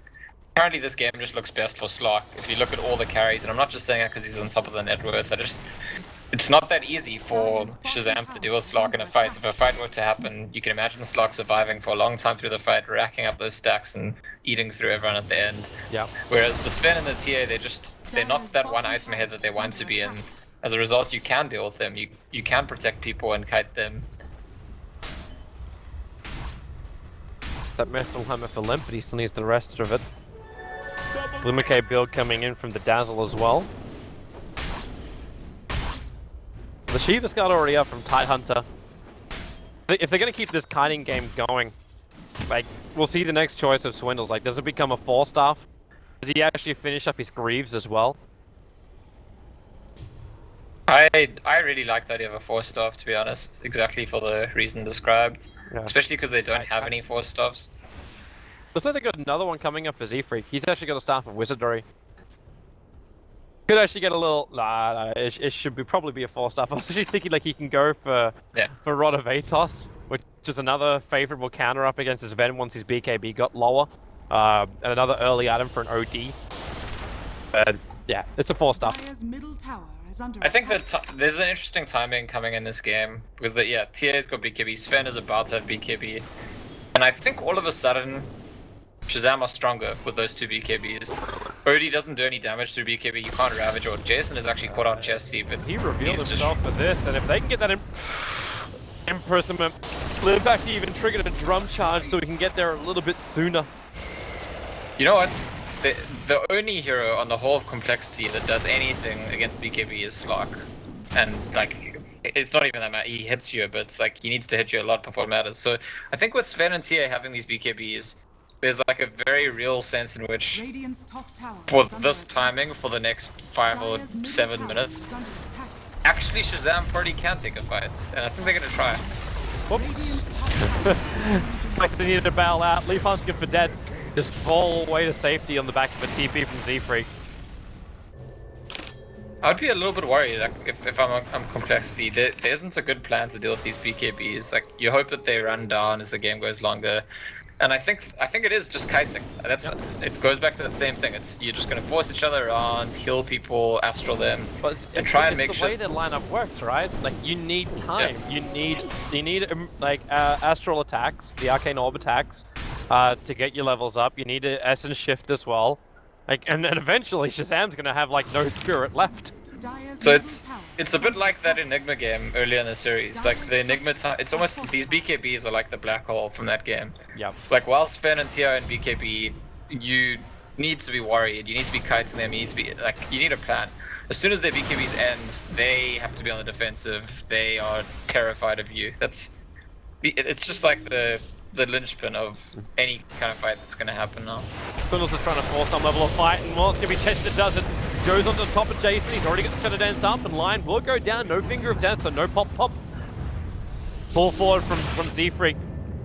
Currently this game just looks best for Slark. If you look at all the carries, and I'm not just saying that because he's on top of the net worth, it's not that easy for Shazam to deal with Slark in a fight. If a fight were to happen, you can imagine Slark surviving for a long time through the fight, racking up those stacks and eating through everyone at the end. Yeah. Whereas the Sven and the TA, they're not that one item ahead that they want to be in. As a result, you can deal with them, you can protect people and kite them. That Methalhammer for Limp, but he still needs the rest of it. Blumike build coming in from the Dazzle as well. The Shiva's got already up from Tidehunter. If they're going to keep this kiting game going, like, we'll see the next choice of Swindles. Like, does it become a 4-staff? Does he actually finish up his Greaves as well? I really like the idea of a 4-staff, to be honest, exactly for the reason described. Yeah. Especially because they don't have any 4-staffs. Looks like they got another one coming up for Z-Freak. He's actually got a staff of Wizardry. Could actually get a little... Nah, it should probably be a 4-staff. I was actually thinking like he can go for Rod of Atos, which is another favorable counter up against his Ven once his BKB got lower. And another early item for an OD. But yeah, it's a 4-staff. I think that there's an interesting timing coming in this game because TA's got BKB, Sven is about to have BKB, and I think all of a sudden Shazam are stronger with those two BKBs. Odie doesn't do any damage through BKB, you can't Ravage, or Jason is actually caught out chesty, but he revealed himself for this, and if they can get that imprisonment, Limp actually even triggered a drum charge so we can get there a little bit sooner. You know what? The only hero on the whole of complexity that does anything against BKB is Slark. And like, it's not even that matter, he hits you, but it's like, he needs to hit you a lot before it matters. So I think with Sven and TA having these BKBs, there's like a very real sense in which, for this timing, for the next 5 or 7 minutes, actually Shazam probably can take a fight, and I think they're gonna try. Whoops. Like they needed to bail out, leave Hunsker for dead. Just fall away to safety on the back of a TP from Z-Freak. I'd be a little bit worried like, if I'm complexity. There isn't a good plan to deal with these BKBs. Like you hope that they run down as the game goes longer, and I think it is just kiting. It goes back to that same thing. You're just gonna force each other around, heal people, astral them, and try and make sure. It's the way the lineup works, right? Like you need time. Yeah. You need like astral attacks, the arcane orb attacks. To get your levels up, you need an essence shift as well. Like, and then eventually Shazam's gonna have like no spirit left. So it's a bit like that Enigma game earlier in the series. Like the Enigma it's almost, these BKBs are like the black hole from that game. Yep. Like while Sven and TR and BKB, you need to be worried, you need to be kiting them, you need a plan. As soon as their BKBs ends, they have to be on the defensive, they are terrified of you. It's just like the linchpin of any kind of fight that's going to happen now. Swindles is trying to force some level of fight, and while it's going to be tested, does it. Goes onto the top of Jason, he's already got the Shadow Dance up, and Lion will go down, no Finger of Death, so no pop. Pull forward from Z-Freak.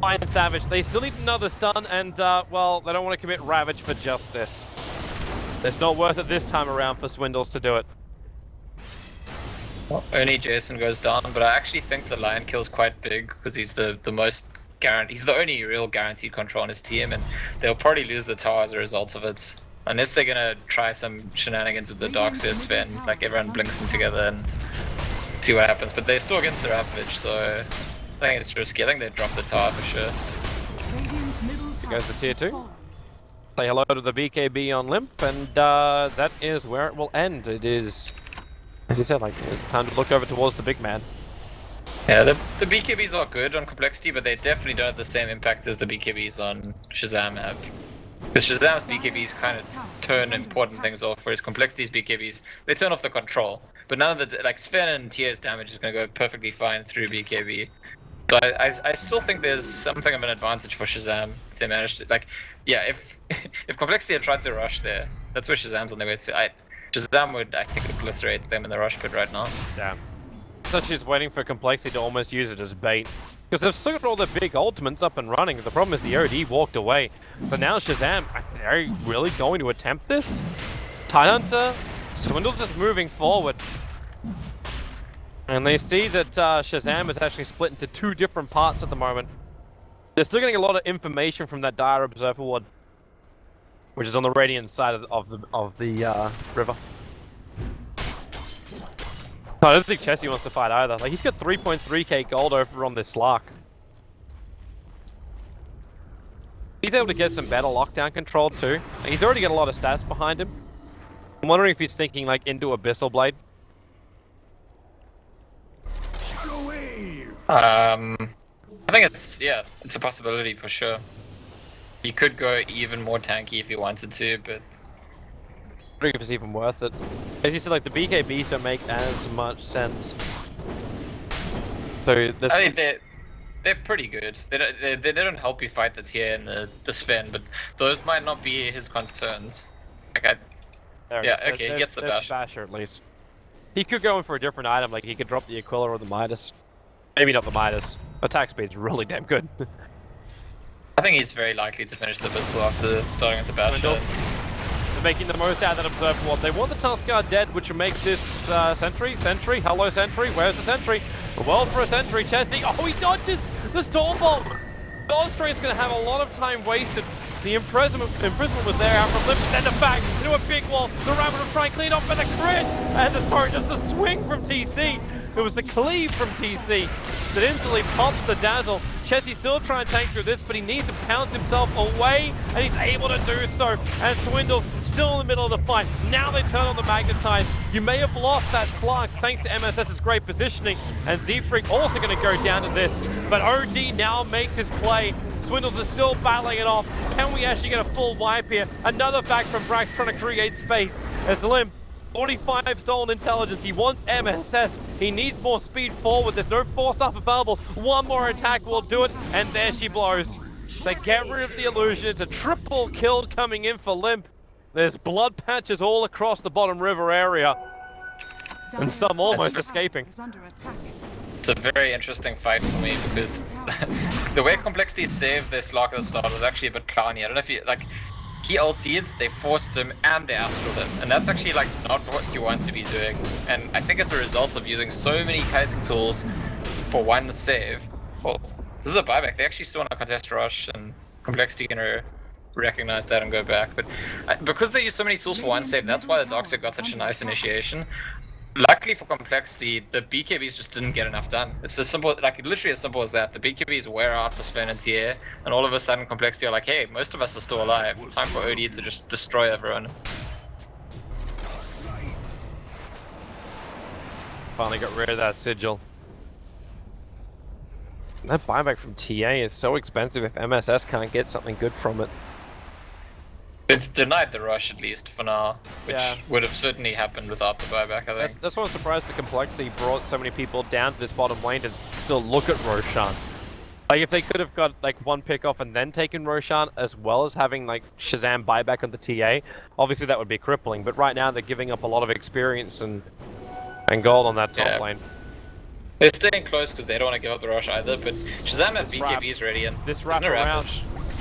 Lion Savage, they still need another stun, and well, they don't want to commit Ravage for just this. It's not worth it this time around for Swindles to do it. Well, only Jason goes down, but I actually think the Lion kill's quite big, because he's the most he's the only real guaranteed control on his team, and they'll probably lose the tower as a result of it. Unless they're gonna try some shenanigans with the Darkseer Sven, like everyone blinks in together and see what happens. But they're still against the Ravage, so I think it's risky. I think they drop the tower for sure. Here goes the tier 2. Say hello to the BKB on Limp, and that is where it will end. It is, as you said, like, it's time to look over towards the big man. Yeah, the BKBs are good on complexity, but they definitely don't have the same impact as the BKBs on Shazam have. Because Shazam's BKBs kind of turn important things off, whereas complexity's BKBs, they turn off the control. But none of the, like, Sven and Tier's damage is going to go perfectly fine through BKB. So I still think there's something of an advantage for Shazam if they manage to, like, yeah, if complexity had tried to rush there, that's where Shazam's on their way to. Shazam would, I think, obliterate them in the rush pit right now. Yeah. So she's waiting for complexity to almost use it as bait. Because they've still got all the big ultimates up and running. The problem is the OD walked away. So now Shazam, are they really going to attempt this? Tidehunter, Swindle's just moving forward. And they see that Shazam is actually split into two different parts at the moment. They're still getting a lot of information from that Dire Observer Ward, which is on the radiant side of the river. No, I don't think Chessie wants to fight either. Like, he's got 3.3k gold over on this lock. He's able to get some better lockdown control too. Like, he's already got a lot of stats behind him. I'm wondering if he's thinking like into Abyssal Blade. I think it's a possibility for sure. He could go even more tanky if he wanted to, but I don't know if it's even worth it. As you said, like the BKBs don't make as much sense. So I think they're pretty good. They don't help you fight the tier and the Sven, but those might not be his concerns. Like okay, he gets the Basher at least. He could go in for a different item, like he could drop the Aquila or the Midas. Maybe not the Midas. Attack speed's really damn good. I think he's very likely to finish the Abyssal after starting at the Basher. They're making the most out of that Observer Ward. They want the Tuskar dead, which will make this Sentry. Hello Sentry, where's the Sentry? Well for a Sentry, Chessie. Oh, he dodges the Storm Bomb! Godstrain's gonna have a lot of time wasted. The imprisonment was there after Limp, send it back into a big wall. The Rabbit will try and clean up with a crit! And just the swing from TC. It was the cleave from TC that instantly pops the dazzle. Chessie still trying to tank through this, but he needs to pounce himself away, and he's able to do so. And Swindle's still in the middle of the fight. Now they turn on the Magnetize. You may have lost that Clark thanks to MSS's great positioning, and Z-Freak also going to go down to this. But OD now makes his play. Swindles is still battling it off. Can we actually get a full wipe here? Another back from Brax trying to create space as Limp. 45 stolen intelligence. He wants MSS. He needs more speed forward. There's no force up available. One more attack will do it, and there she blows. They get rid of the illusion. It's a triple kill coming in for Limp. There's blood patches all across the bottom river area, and some almost escaping. It's a very interesting fight for me because the way Complexity saved this lock at the start was actually a bit clowny. I don't know if you like. He LC'd, they forced him, and they astraled him. And that's actually like not what you want to be doing. And I think it's a result of using so many kiting tools for one save. Well, this is a buyback. They actually still want to contest rush, and Complexity can recognize that and go back. But because they use so many tools for one save, that's why the Doxer got such a nice initiation. Luckily for Complexity, the BKBs just didn't get enough done. It's as simple, like literally as simple as that. The BKBs wear out for Sven and Tier, and all of a sudden Complexity are like, hey, most of us are still alive. Time for OD to just destroy everyone. Finally got rid of that sigil. And that buyback from TA is so expensive if MSS can't get something good from it. It's denied the rush at least for now, which would have certainly happened without the buyback, I think. That's why I'm surprised the Complexity brought so many people down to this bottom lane to still look at Roshan. Like if they could have got like one pick off and then taken Roshan as well as having like Shazam buyback on the TA, obviously that would be crippling, but right now they're giving up a lot of experience and gold on that top lane. They're staying close because they don't want to give up the rush either, but Shazam has BKBs ready and this wrap around.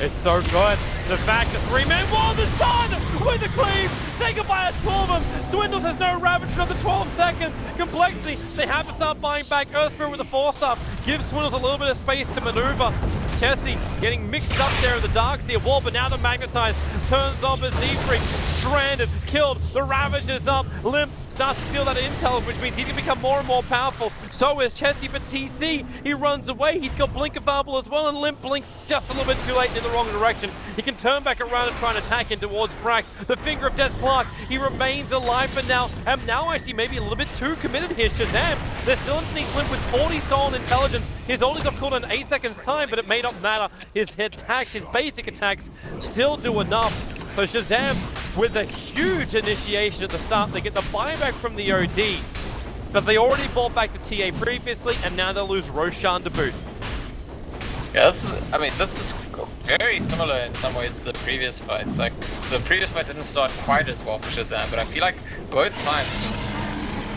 It's so good. The fact that 3-man wall, the sun with the cleave, taken by a 12 of them. Swindles has no ravage for the 12 seconds. Complexity, they have to start buying back Earthspirit with the force up. Give Swindles a little bit of space to maneuver. Chessie getting mixed up there in the Darkseer wall, but now the Magnetize turns off as Z-Freak, stranded, killed, the Ravage is up, Limp starts to steal that intel, which means he can become more and more powerful. So is Chessie, but TC, he runs away. He's got Blink available as well, and Limp blinks just a little bit too late in the wrong direction. He can turn back around and try and attack in towards Brax. The Finger of Death Slark, he remains alive for now, and now actually maybe a little bit too committed here. Shazam, they're still underneath Limp with 40 stolen intelligence. His only got caught in 8 seconds time, but it may not matter. His attacks, his basic attacks, still do enough. So Shazam, with a huge initiation at the start, they get the buyback from the OD, but they already bought back the TA previously, and now they'll lose Roshan to boot. Yeah, this is very similar in some ways to the previous fight. Like, the previous fight didn't start quite as well for Shazam, but I feel like both times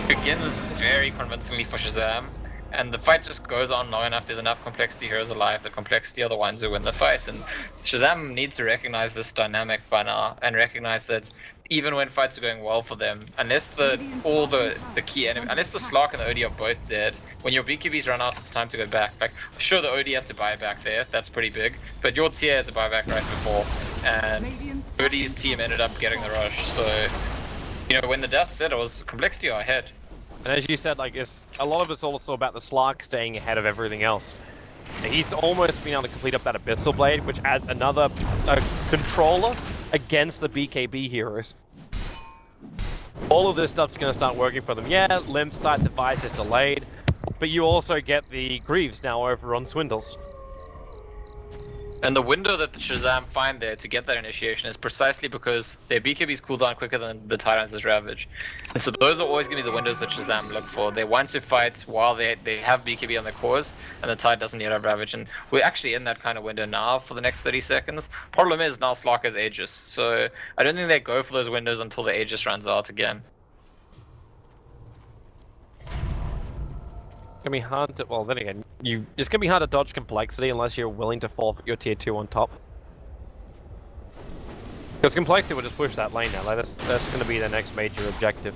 it begins very convincingly for Shazam, and the fight just goes on long enough. There's enough complexity heroes alive. The complexity are the ones who win the fight, and Shazam needs to recognize this dynamic by now and recognize that even when fights are going well for them, unless the key enemy, unless the Slark and the OD are both dead, when your BKBs run out, it's time to go back. Like, sure, the OD has to buy back there, that's pretty big, but your tier has to buy back right before, and OD's team ended up getting the rush. So, you know, when the dust settles, complexity are ahead. And as you said, like, a lot of it's also about the Slark staying ahead of everything else. He's almost been able to complete up that Abyssal Blade, which adds another controller against the BKB heroes. All of this stuff's going to start working for them. Yeah, Limp's site device is delayed, but you also get the Greaves now over on Swindles. And the window that the Shazam find there to get that initiation is precisely because their BKBs cool down quicker than the Tyrants' Ravage. And so those are always going to be the windows that Shazam look for. They want to fight while they have BKB on their cores, and the Tide doesn't yet have Ravage. And we're actually in that kind of window now for the next 30 seconds. Problem is, now Slark has Aegis, so I don't think they go for those windows until the Aegis runs out again. It's gonna be hard to, well then again, it's gonna be hard to dodge complexity unless you're willing to forfeit your tier 2 on top. Because complexity will just push that lane now, like that's gonna be the next major objective.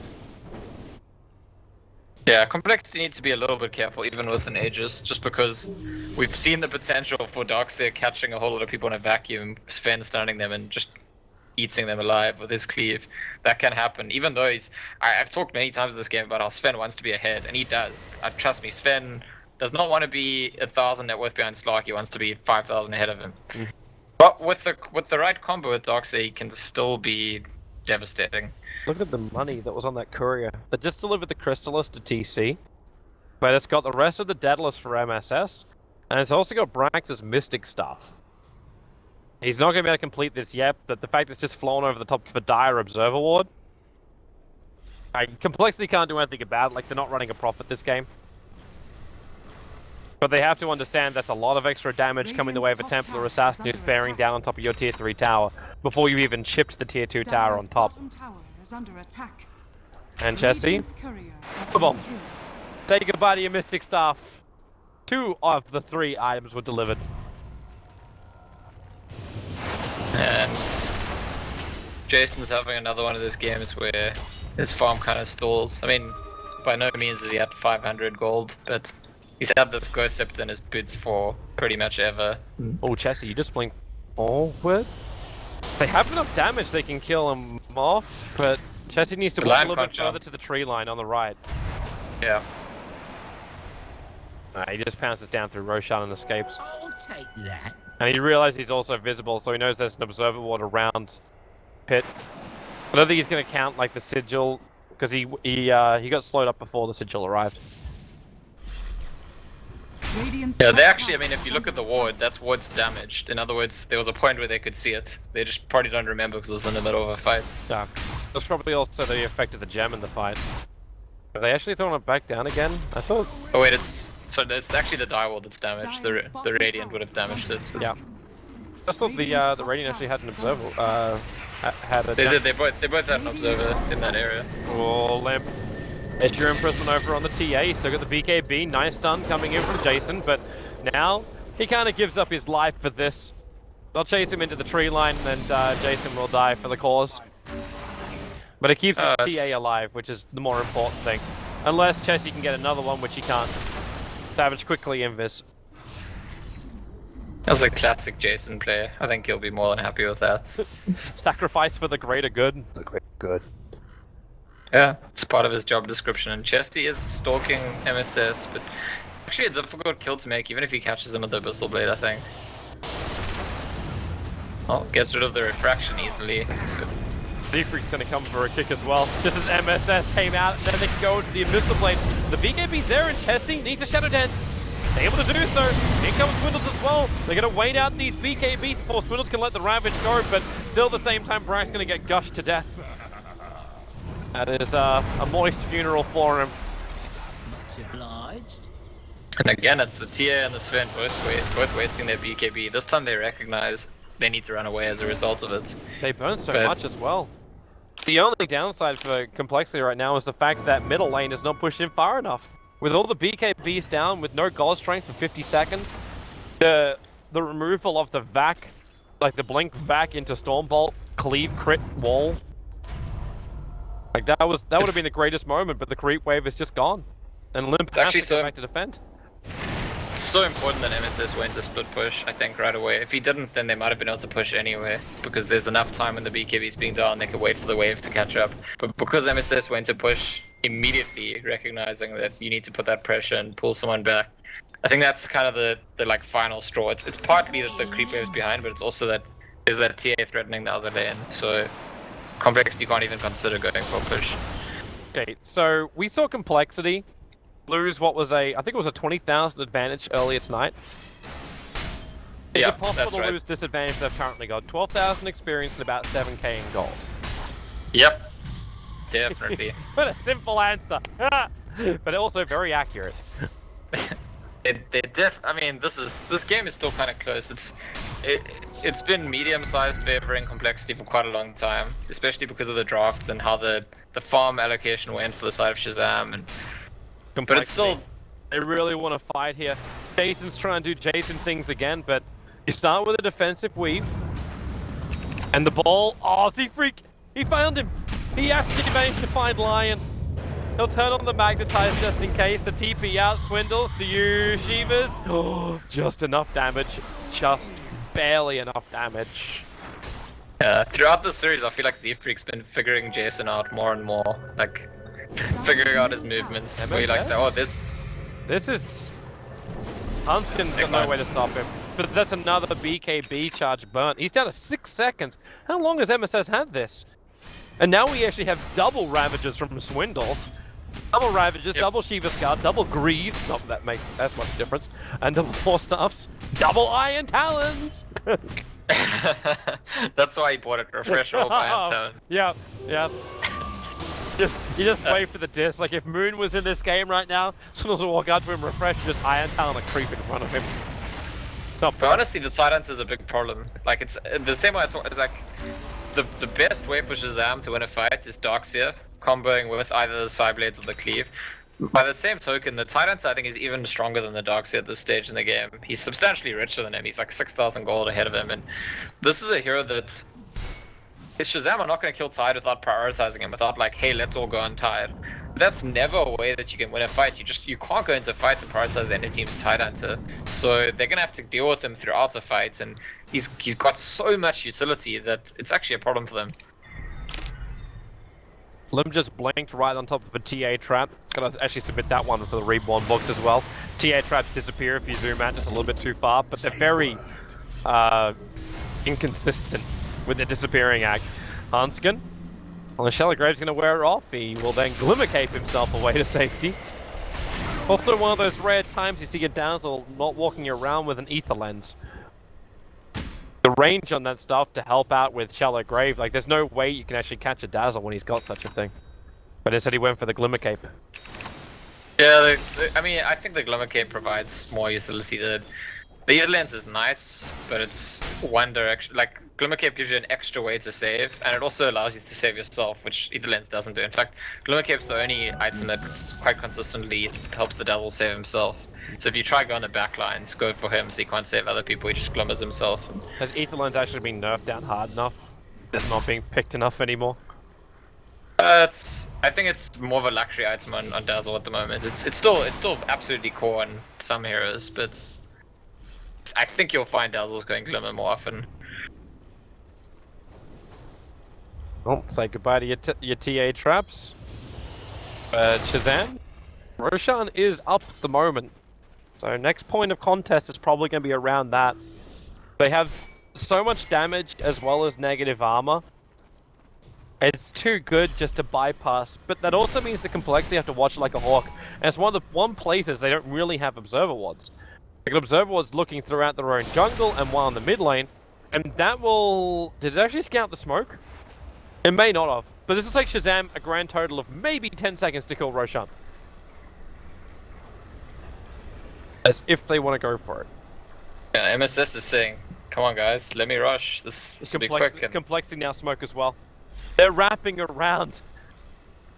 Yeah, complexity needs to be a little bit careful even with an Aegis, just because we've seen the potential for Darkseer catching a whole lot of people in a vacuum, Sven stunning them and just eating them alive with his cleave. That can happen, even though I've talked many times in this game about how Sven wants to be ahead, and he does. Trust me, Sven does not want to be 1,000 net worth behind Slark, he wants to be 5,000 ahead of him. But with the right combo with Darkseer, he can still be devastating. Look at the money that was on that courier. They just delivered the Crystallis to TC, but it's got the rest of the Daedalus for MSS, and it's also got Brax's Mystic stuff. He's not going to be able to complete this yet, but the fact that it's just flown over the top of a Dire Observer Ward. Complexity can't do anything about it, like they're not running a profit this game. But they have to understand that's a lot of extra damage coming the way of a Templar Assassin who's bearing down on top of your tier 3 tower, before you've even chipped the tier 2 tower on top. And Chessie, come on, say goodbye to your Mystic Staff. 2 of the 3 items were delivered. And Jason's having another one of those games where his farm kind of stalls. I mean, by no means is he at 500 gold, but he's had this Ghost Scepter in his boots for pretty much ever. Oh, Chessie, you just blink forward? They have enough damage they can kill him off, but Chessie needs to walk a little bit further to the tree line on the right. Yeah. He just pounces down through Roshan and escapes. I'll take that. And he realizes he's also visible, so he knows there's an observer ward around Pit. I don't think he's going to count like the sigil, because he got slowed up before the sigil arrived. Yeah, they actually, I mean, if you look at the ward, that ward's damaged. In other words, there was a point where they could see it. They just probably don't remember because it was in the middle of a fight. Yeah. That's probably also the effect of the gem in the fight. Have they actually thrown it back down again? I thought... Oh wait, it's actually the dire wall that's damaged. The Radiant would have damaged it. Yeah. I thought the Radiant actually had an observer. They both had an observer in that area. Oh, Lamp. There's your imprisonment over on the TA. Still got the BKB. Nice stun coming in from Jason, but now he kind of gives up his life for this. They'll chase him into the tree line, and Jason will die for the cause. But it keeps his TA alive, which is the more important thing. Unless Chessie can get another one, which he can't. Savage quickly invis. That's a classic Jason play. I think he'll be more than happy with that. Sacrifice for the greater good. The greater good. Yeah, it's part of his job description. And Chesty is stalking MSS, but actually a difficult kill to make, even if he catches him with the Abyssal Blade, I think. Oh, gets rid of the refraction easily. Z-Freak's gonna come for a kick as well. Just as MSS came out, and then they can go into the Abyssal Blade. The BKB's there, and Chesty needs a Shadow Dance. They're able to do so. Here comes Swindles as well. They're gonna wait out these BKBs before Swindles can let the Ravage go, but still at the same time, Brack's gonna get gushed to death. That is a moist funeral for him. Much obliged. And again, it's the TA and the Sven both wasting their BKB. This time they recognize they need to run away as a result of it. They burn so much as well. The only downside for Complexity right now is the fact that middle lane is not pushed in far enough. With all the BKBs down, with no gold strength for 50 seconds, the removal of the vac, like the blink vac into Stormbolt, cleave crit wall, like that would have been the greatest moment, but the creep wave is just gone, and Limp has to go back to defend. It's so important that MSS went to split push, I think, right away. If he didn't, then they might have been able to push anyway, because there's enough time when the BKB's being down, they could wait for the wave to catch up. But because MSS went to push immediately, recognizing that you need to put that pressure and pull someone back, I think that's kind of the like final straw. It's partly that the creep wave's behind, but it's also that there's that TA threatening the other lane, so Complexity can't even consider going for a push. Okay, so we saw Complexity lose what was I think it was a 20,000 advantage earlier tonight. Is it possible to lose this advantage they've currently got? 12,000 experience and about 7k in gold. Yep, definitely. What a simple answer, but also very accurate. I mean, this game is still kind of close. It's been medium-sized favoring Complexity for quite a long time, especially because of the drafts and how the farm allocation went for the side of Shazam. And but it's still, they really want to fight here. Jason's trying to do Jason things again, but you start with a defensive weave, and the ball. Oh, Z-Freak! He found him. He actually managed to find Lion. He'll turn on the magnetize just in case. The TP out, Swindles to you, Shivas. Oh, just enough damage. Just barely enough damage. Throughout the series, I feel like Z-Freak's been figuring Jason out more and more. Like, figuring out his movements. Where he likes to, this is... Hanskin's got no way to stop him. But that's another BKB charge burnt. He's down to 6 seconds. How long has MSS had this? And now we actually have double Ravages from Swindles. Double Ravages, double Shiva's Guard, double Greaves, not that makes as much difference, and double Force Staffs, double Iron Talons! That's why he bought it, refresh all Iron Talons. Yeah. You just wait for the diss. Like if Moon was in this game right now, Swindles will walk out to him, refresh, just Iron Talon and creep in front of him. But honestly, the Silence is a big problem. Like it's the same way it's like the best way for Shazam to win a fight is Darkseer, comboing with either the Psyblades or the Cleave. By the same token, the Tyrant I think is even stronger than the Darkseer at this stage in the game. He's substantially richer than him. He's like 6,000 gold ahead of him, and this is a hero that his Shazam are not going to kill Tide without prioritizing him, without like, hey, let's all go on Tide. That's never a way that you can win a fight. You can't go into a fight to prioritize the enemy team's Tide Hunter. So they're gonna have to deal with him throughout the fight, and he's got so much utility that it's actually a problem for them. Lim just blinked right on top of a TA trap. Gotta actually submit that one for the Reborn books as well. TA traps disappear if you zoom out just a little bit too far, but they're very inconsistent with the disappearing act. Hanskin, well, the Shallow Grave's gonna wear it off. He will then Glimmer Cape himself away to safety. Also one of those rare times you see a Dazzle not walking around with an Ether Lens. The range on that stuff to help out with Shallow Grave, like there's no way you can actually catch a Dazzle when he's got such a thing. But instead he went for the Glimmer Cape. Yeah, I mean, I think the Glimmer Cape provides more utility. The Ether Lens is nice, but it's one direction. Like, Glimmer Cape gives you an extra way to save, and it also allows you to save yourself, which Ether Lens doesn't do. In fact, Glimmer Cape's the only item that quite consistently helps the Dazzle save himself. So if you try go on the back lines, go for him so he can't save other people, he just glimmers himself. Has Ether Lens actually been nerfed down hard enough? It's not being picked enough anymore? I think it's more of a luxury item on Dazzle at the moment. It's still absolutely core on some heroes, but I think you'll find Dazzle's going Glimmer more often. Well, say goodbye to your TA traps. Shazam, Roshan is up at the moment. So next point of contest is probably going to be around that. They have so much damage as well as negative armor. It's too good just to bypass, but that also means the complexity have to watch like a hawk. And it's one of the places they don't really have observer wards. Like observer wards looking throughout their own jungle and one in the mid lane, and that will... Did it actually scout the smoke? It may not have, but this will take Shazam a grand total of maybe 10 seconds to kill Roshan. As if they want to go for it. Yeah, MSS is saying, come on guys, let me rush. This will be quick. And... Complexity now smoke as well. They're wrapping around.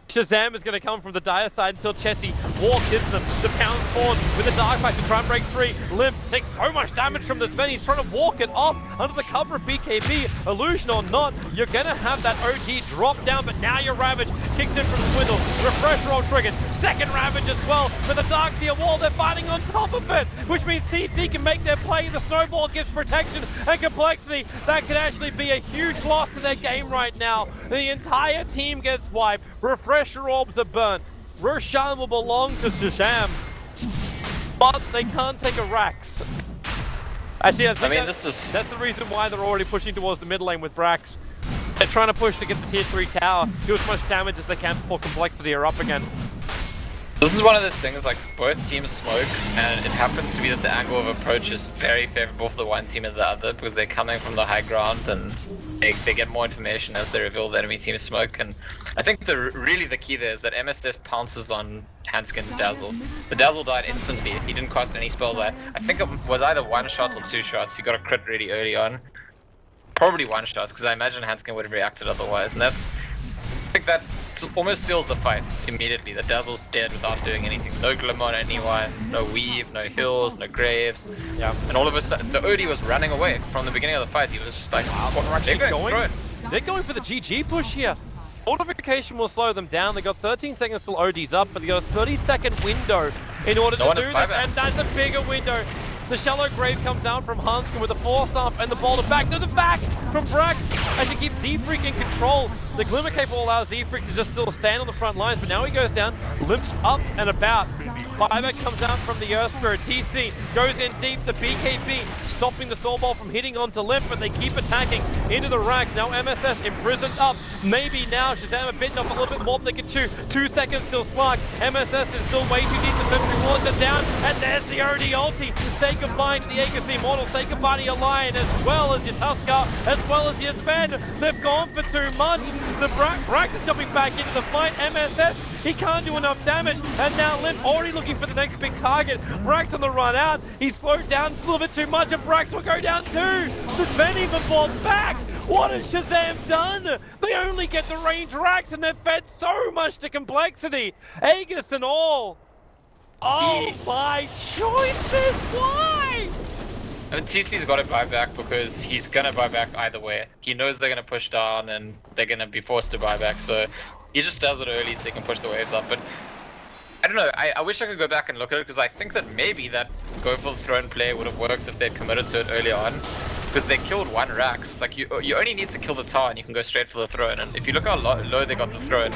Shazam is going to come from the dire side until Chessie walks into them. The pound forward with the dark fight to try and break free. Limp takes so much damage from this Ven. He's trying to walk it off under the cover of BKB. Illusion or not, you're going to have that OG drop down, but now your Ravage kicks in from the Swindle. Refresh roll triggered. Second Ravage as well. With the Dark Tier wall, they're fighting on top of it, which means TC can make their play. The Snowball gives protection and complexity. That could actually be a huge loss to their game right now. The entire team gets wiped. Refresher orbs are burnt. Roshan will belong to Shazam, but they can't take a Rax. Actually, I think that's the reason why they're already pushing towards the mid lane with Brax. They're trying to push to get the tier 3 tower, do as much damage as they can before complexity are up again. This is one of those things, like, both teams smoke, and it happens to be that the angle of approach is very favorable for the one team and the other, because they're coming from the high ground, and they get more information as they reveal the enemy team's smoke. And I think really the key there is that MSS pounces on Hanskin's Dazzle. The Dazzle died instantly, he didn't cost any spells. I think it was either 1 shot or 2 shots. He got a crit really early on. Probably 1 shot, because I imagine Hanskin would have reacted otherwise, and I think that almost seals the fight immediately. The Dazzle's dead without doing anything. No Glimmer on anyone, no Weave, no Hills, no Graves. Yeah. And all of a sudden, the OD was running away from the beginning of the fight. He was just like, they're going for the GG push here. Fortification will slow them down. They got 13 seconds till OD's up, but they got a 30-second window in order to do this, and that's a bigger window. The shallow grave comes down from Hanskin with the force staff and the boulder back to the back from Brax as he keeps Z-Freak in control. The Glimmer Cape will allow Z-Freak to just still stand on the front lines, but now he goes down, limps up and about. Firebag comes down from the Earth Spirit. TC goes in deep. The BKB stopping the Stormball from hitting onto Limp, but they keep attacking into the racks. Now MSS imprisoned up. Maybe now Shazam are bitten off a little bit more than they can chew. 2 seconds till Spark. MSS is still way too deep to turn towards it down. And there's the OD ulti. Say goodbye to the AKC Immortal. Say goodbye to your Lion as well as your Tuskar, as well as your Sven. They've gone for too much. The Brax is jumping back into the fight. MSS, he can't do enough damage. And now Limp already looking for the next big target. Brax on the run out. He's slowed down a little bit too much, and Brax will go down too. The Sven even falls back. What has Shazam done? They only get the range racks, and they've fed so much to complexity. Aegis and all. Oh my choices, why? And TC's got to buy back because he's going to buy back either way. He knows they're going to push down and they're going to be forced to buy back, so he just does it early so he can push the waves up. But I don't know, I wish I could go back and look at it, because I think that maybe that go for the throne play would have worked if they'd committed to it early on. Because they killed 1 Rax. Like, you only need to kill the tower and you can go straight for the throne. And if you look how low they got the throne,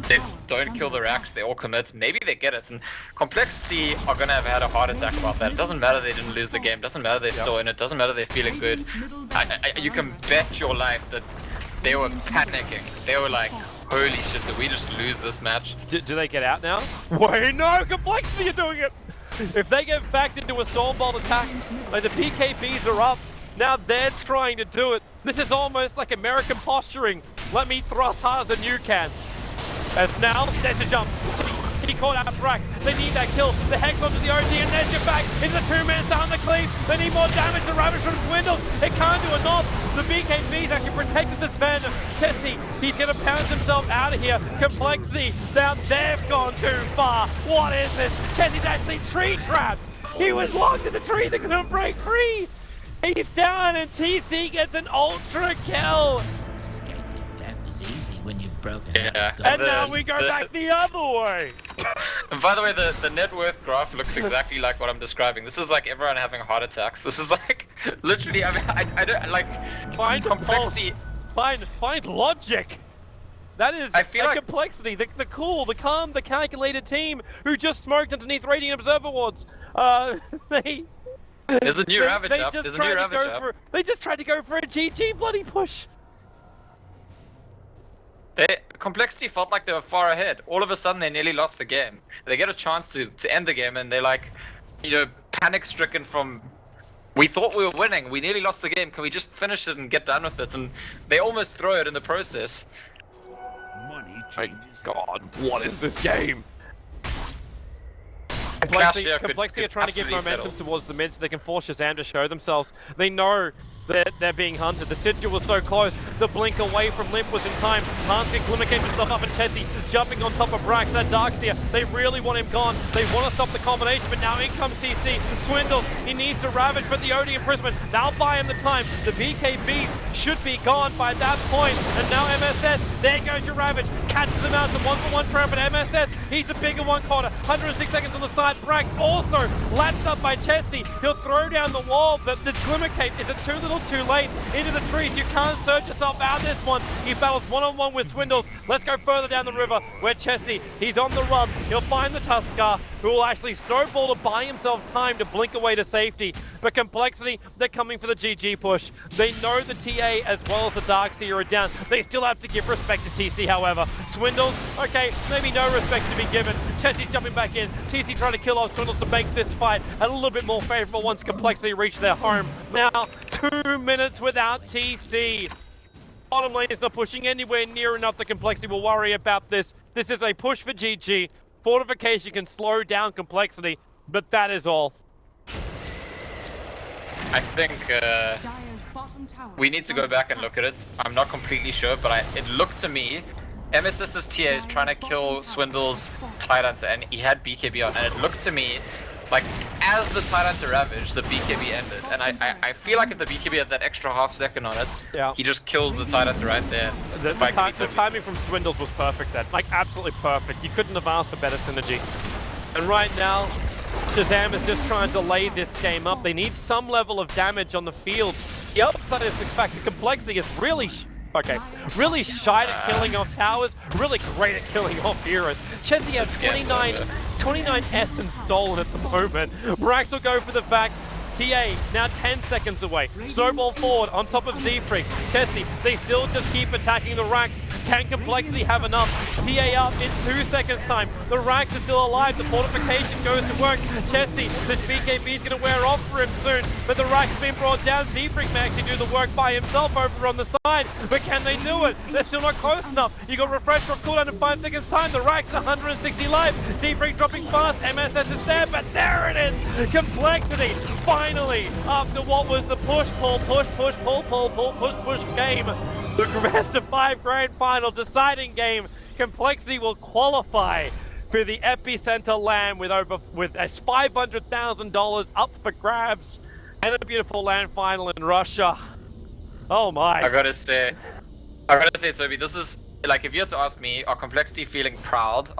they don't kill the Rax, they all commit. Maybe they get it. And Complexity are going to have had a heart attack about that. It doesn't matter they didn't lose the game, doesn't matter they're still in it, doesn't matter they're feeling good. You can bet your life that they were panicking. They were like, holy shit, did we just lose this match? Do they get out now? Wait, no, Complexity are doing it! If they get backed into a Stormbolt attack, like the PKBs are up, now they're trying to do it. This is almost like American posturing. Let me thrust harder than you can. As now, there's a jump. He caught out Brax. They need that kill. The Hex onto the OG, and there's your back. It's a 2-man down the cleave. They need more damage. The Ravage from Swindles. It can't do enough. The BKB's actually protected this Sven. Chessie, he's going to pounce himself out of here. Complexity, now they've gone too far. What is this? Chessie's actually tree trapped. He was locked in the tree that couldn't break free. He's down, and TC gets an ultra kill. Escaping death is easy when you've broken out. And now we go back the other way. And by the way, the net worth graph looks exactly like what I'm describing. This is like everyone having heart attacks. This is like, literally, I mean, I don't, like, Find Complexity. Find logic. That is I feel a like- complexity, the cool, the calm, the calculated team who just smoked underneath Radiant Observer Awards. They There's a new Ravage up. just There's a tried new to Ravage go up. for. They just tried to go for a GG bloody push. Complexity felt like they were far ahead. All of a sudden, they nearly lost the game. They get a chance to end the game, and they're like, you know, panic-stricken from. We thought we were winning. We nearly lost the game. Can we just finish it and get done with it? And they almost throw it in the process. Money My changes. God, what is this game? Clash here Complexity could are trying to give absolutely momentum settle. towards the mid so they can force Shazam to show themselves. They know that they're being hunted. The Sigil was so close. The blink away from Limp was in time. Hans can glimmercate himself up, and Chessie jumping on top of Brax. That Darkseer, they really want him gone. They want to stop the combination, but now in comes TC. Swindles, he needs to ravage, but the OD imprisonment, they'll buy him the time. The BKBs should be gone by that point. And now MSS, there goes your ravage. Catches him out to 1-for-1 trap, but MSS, he's the bigger one quarter. 106 seconds on the side. Brax also latched up by Chessie. He'll throw down the wall, but the glimmercate, is it too little too late? Into the trees, you can't surge yourself out of this one. He battles one-on-one with Swindles. Let's go further down the river where Chessie, he's on the run. He'll find the Tuskar, who will actually snowball to buy himself time to blink away to safety. But Complexity, they're coming for the GG push. They know the TA as well as the Darkseer are down. They still have to give respect to TC, however. Swindles, okay, maybe no respect to be given. Chessie's jumping back in. TC trying to kill off Swindles to make this fight a little bit more favorable once Complexity reach their home. Now, 2 minutes without TC. Bottom lane is not pushing anywhere near enough. The Complexity will worry about this. This is a push for GG. Fortification can slow down Complexity, but that is all. I think Dire's bottom tower we need to go back and look at it. I'm not completely sure, but it looked to me, MSS's TA is trying to kill Swindle's Tyrant, and he had BKB on, and it looked to me like as the Tyrant ravaged, the BKB ended, and I feel like if the BKB had that extra half second on it, Yeah. he just kills the Tyrant right there. The Spike beats him. timing from Swindles was perfect then. Like, absolutely perfect. You couldn't have asked for better synergy. And right now, Shazam is just trying to lay this game up. They need some level of damage on the field. The upside is the fact that Complexity is really really shy at killing off towers, really great at killing off heroes. Chessie has 29 essence stolen at the moment. Brax will go for the back. TA now 10 seconds away. Snowball forward on top of Zfrig. Chessie, they still just keep attacking the racks. Can Complexity have enough? TA up in 2 seconds time. The racks are still alive. The fortification goes to work. Chessie, this BKB is going to wear off for him soon. But the racks have been brought down. Zfrig may actually do the work by himself over on the side. But can they do it? They're still not close enough. You got refresh for a cooldown in 5 seconds time. The racks 160 life. Zfrig dropping fast. MSS is there, but there it is. Complexity finally, after what was the push game, the best of 5 grand final deciding game, Complexity will qualify for the Epicenter LAN with $500,000 up for grabs and a beautiful LAN final in Russia. Oh my. I gotta say, Toby, this is like, if you had to ask me, are Complexity feeling proud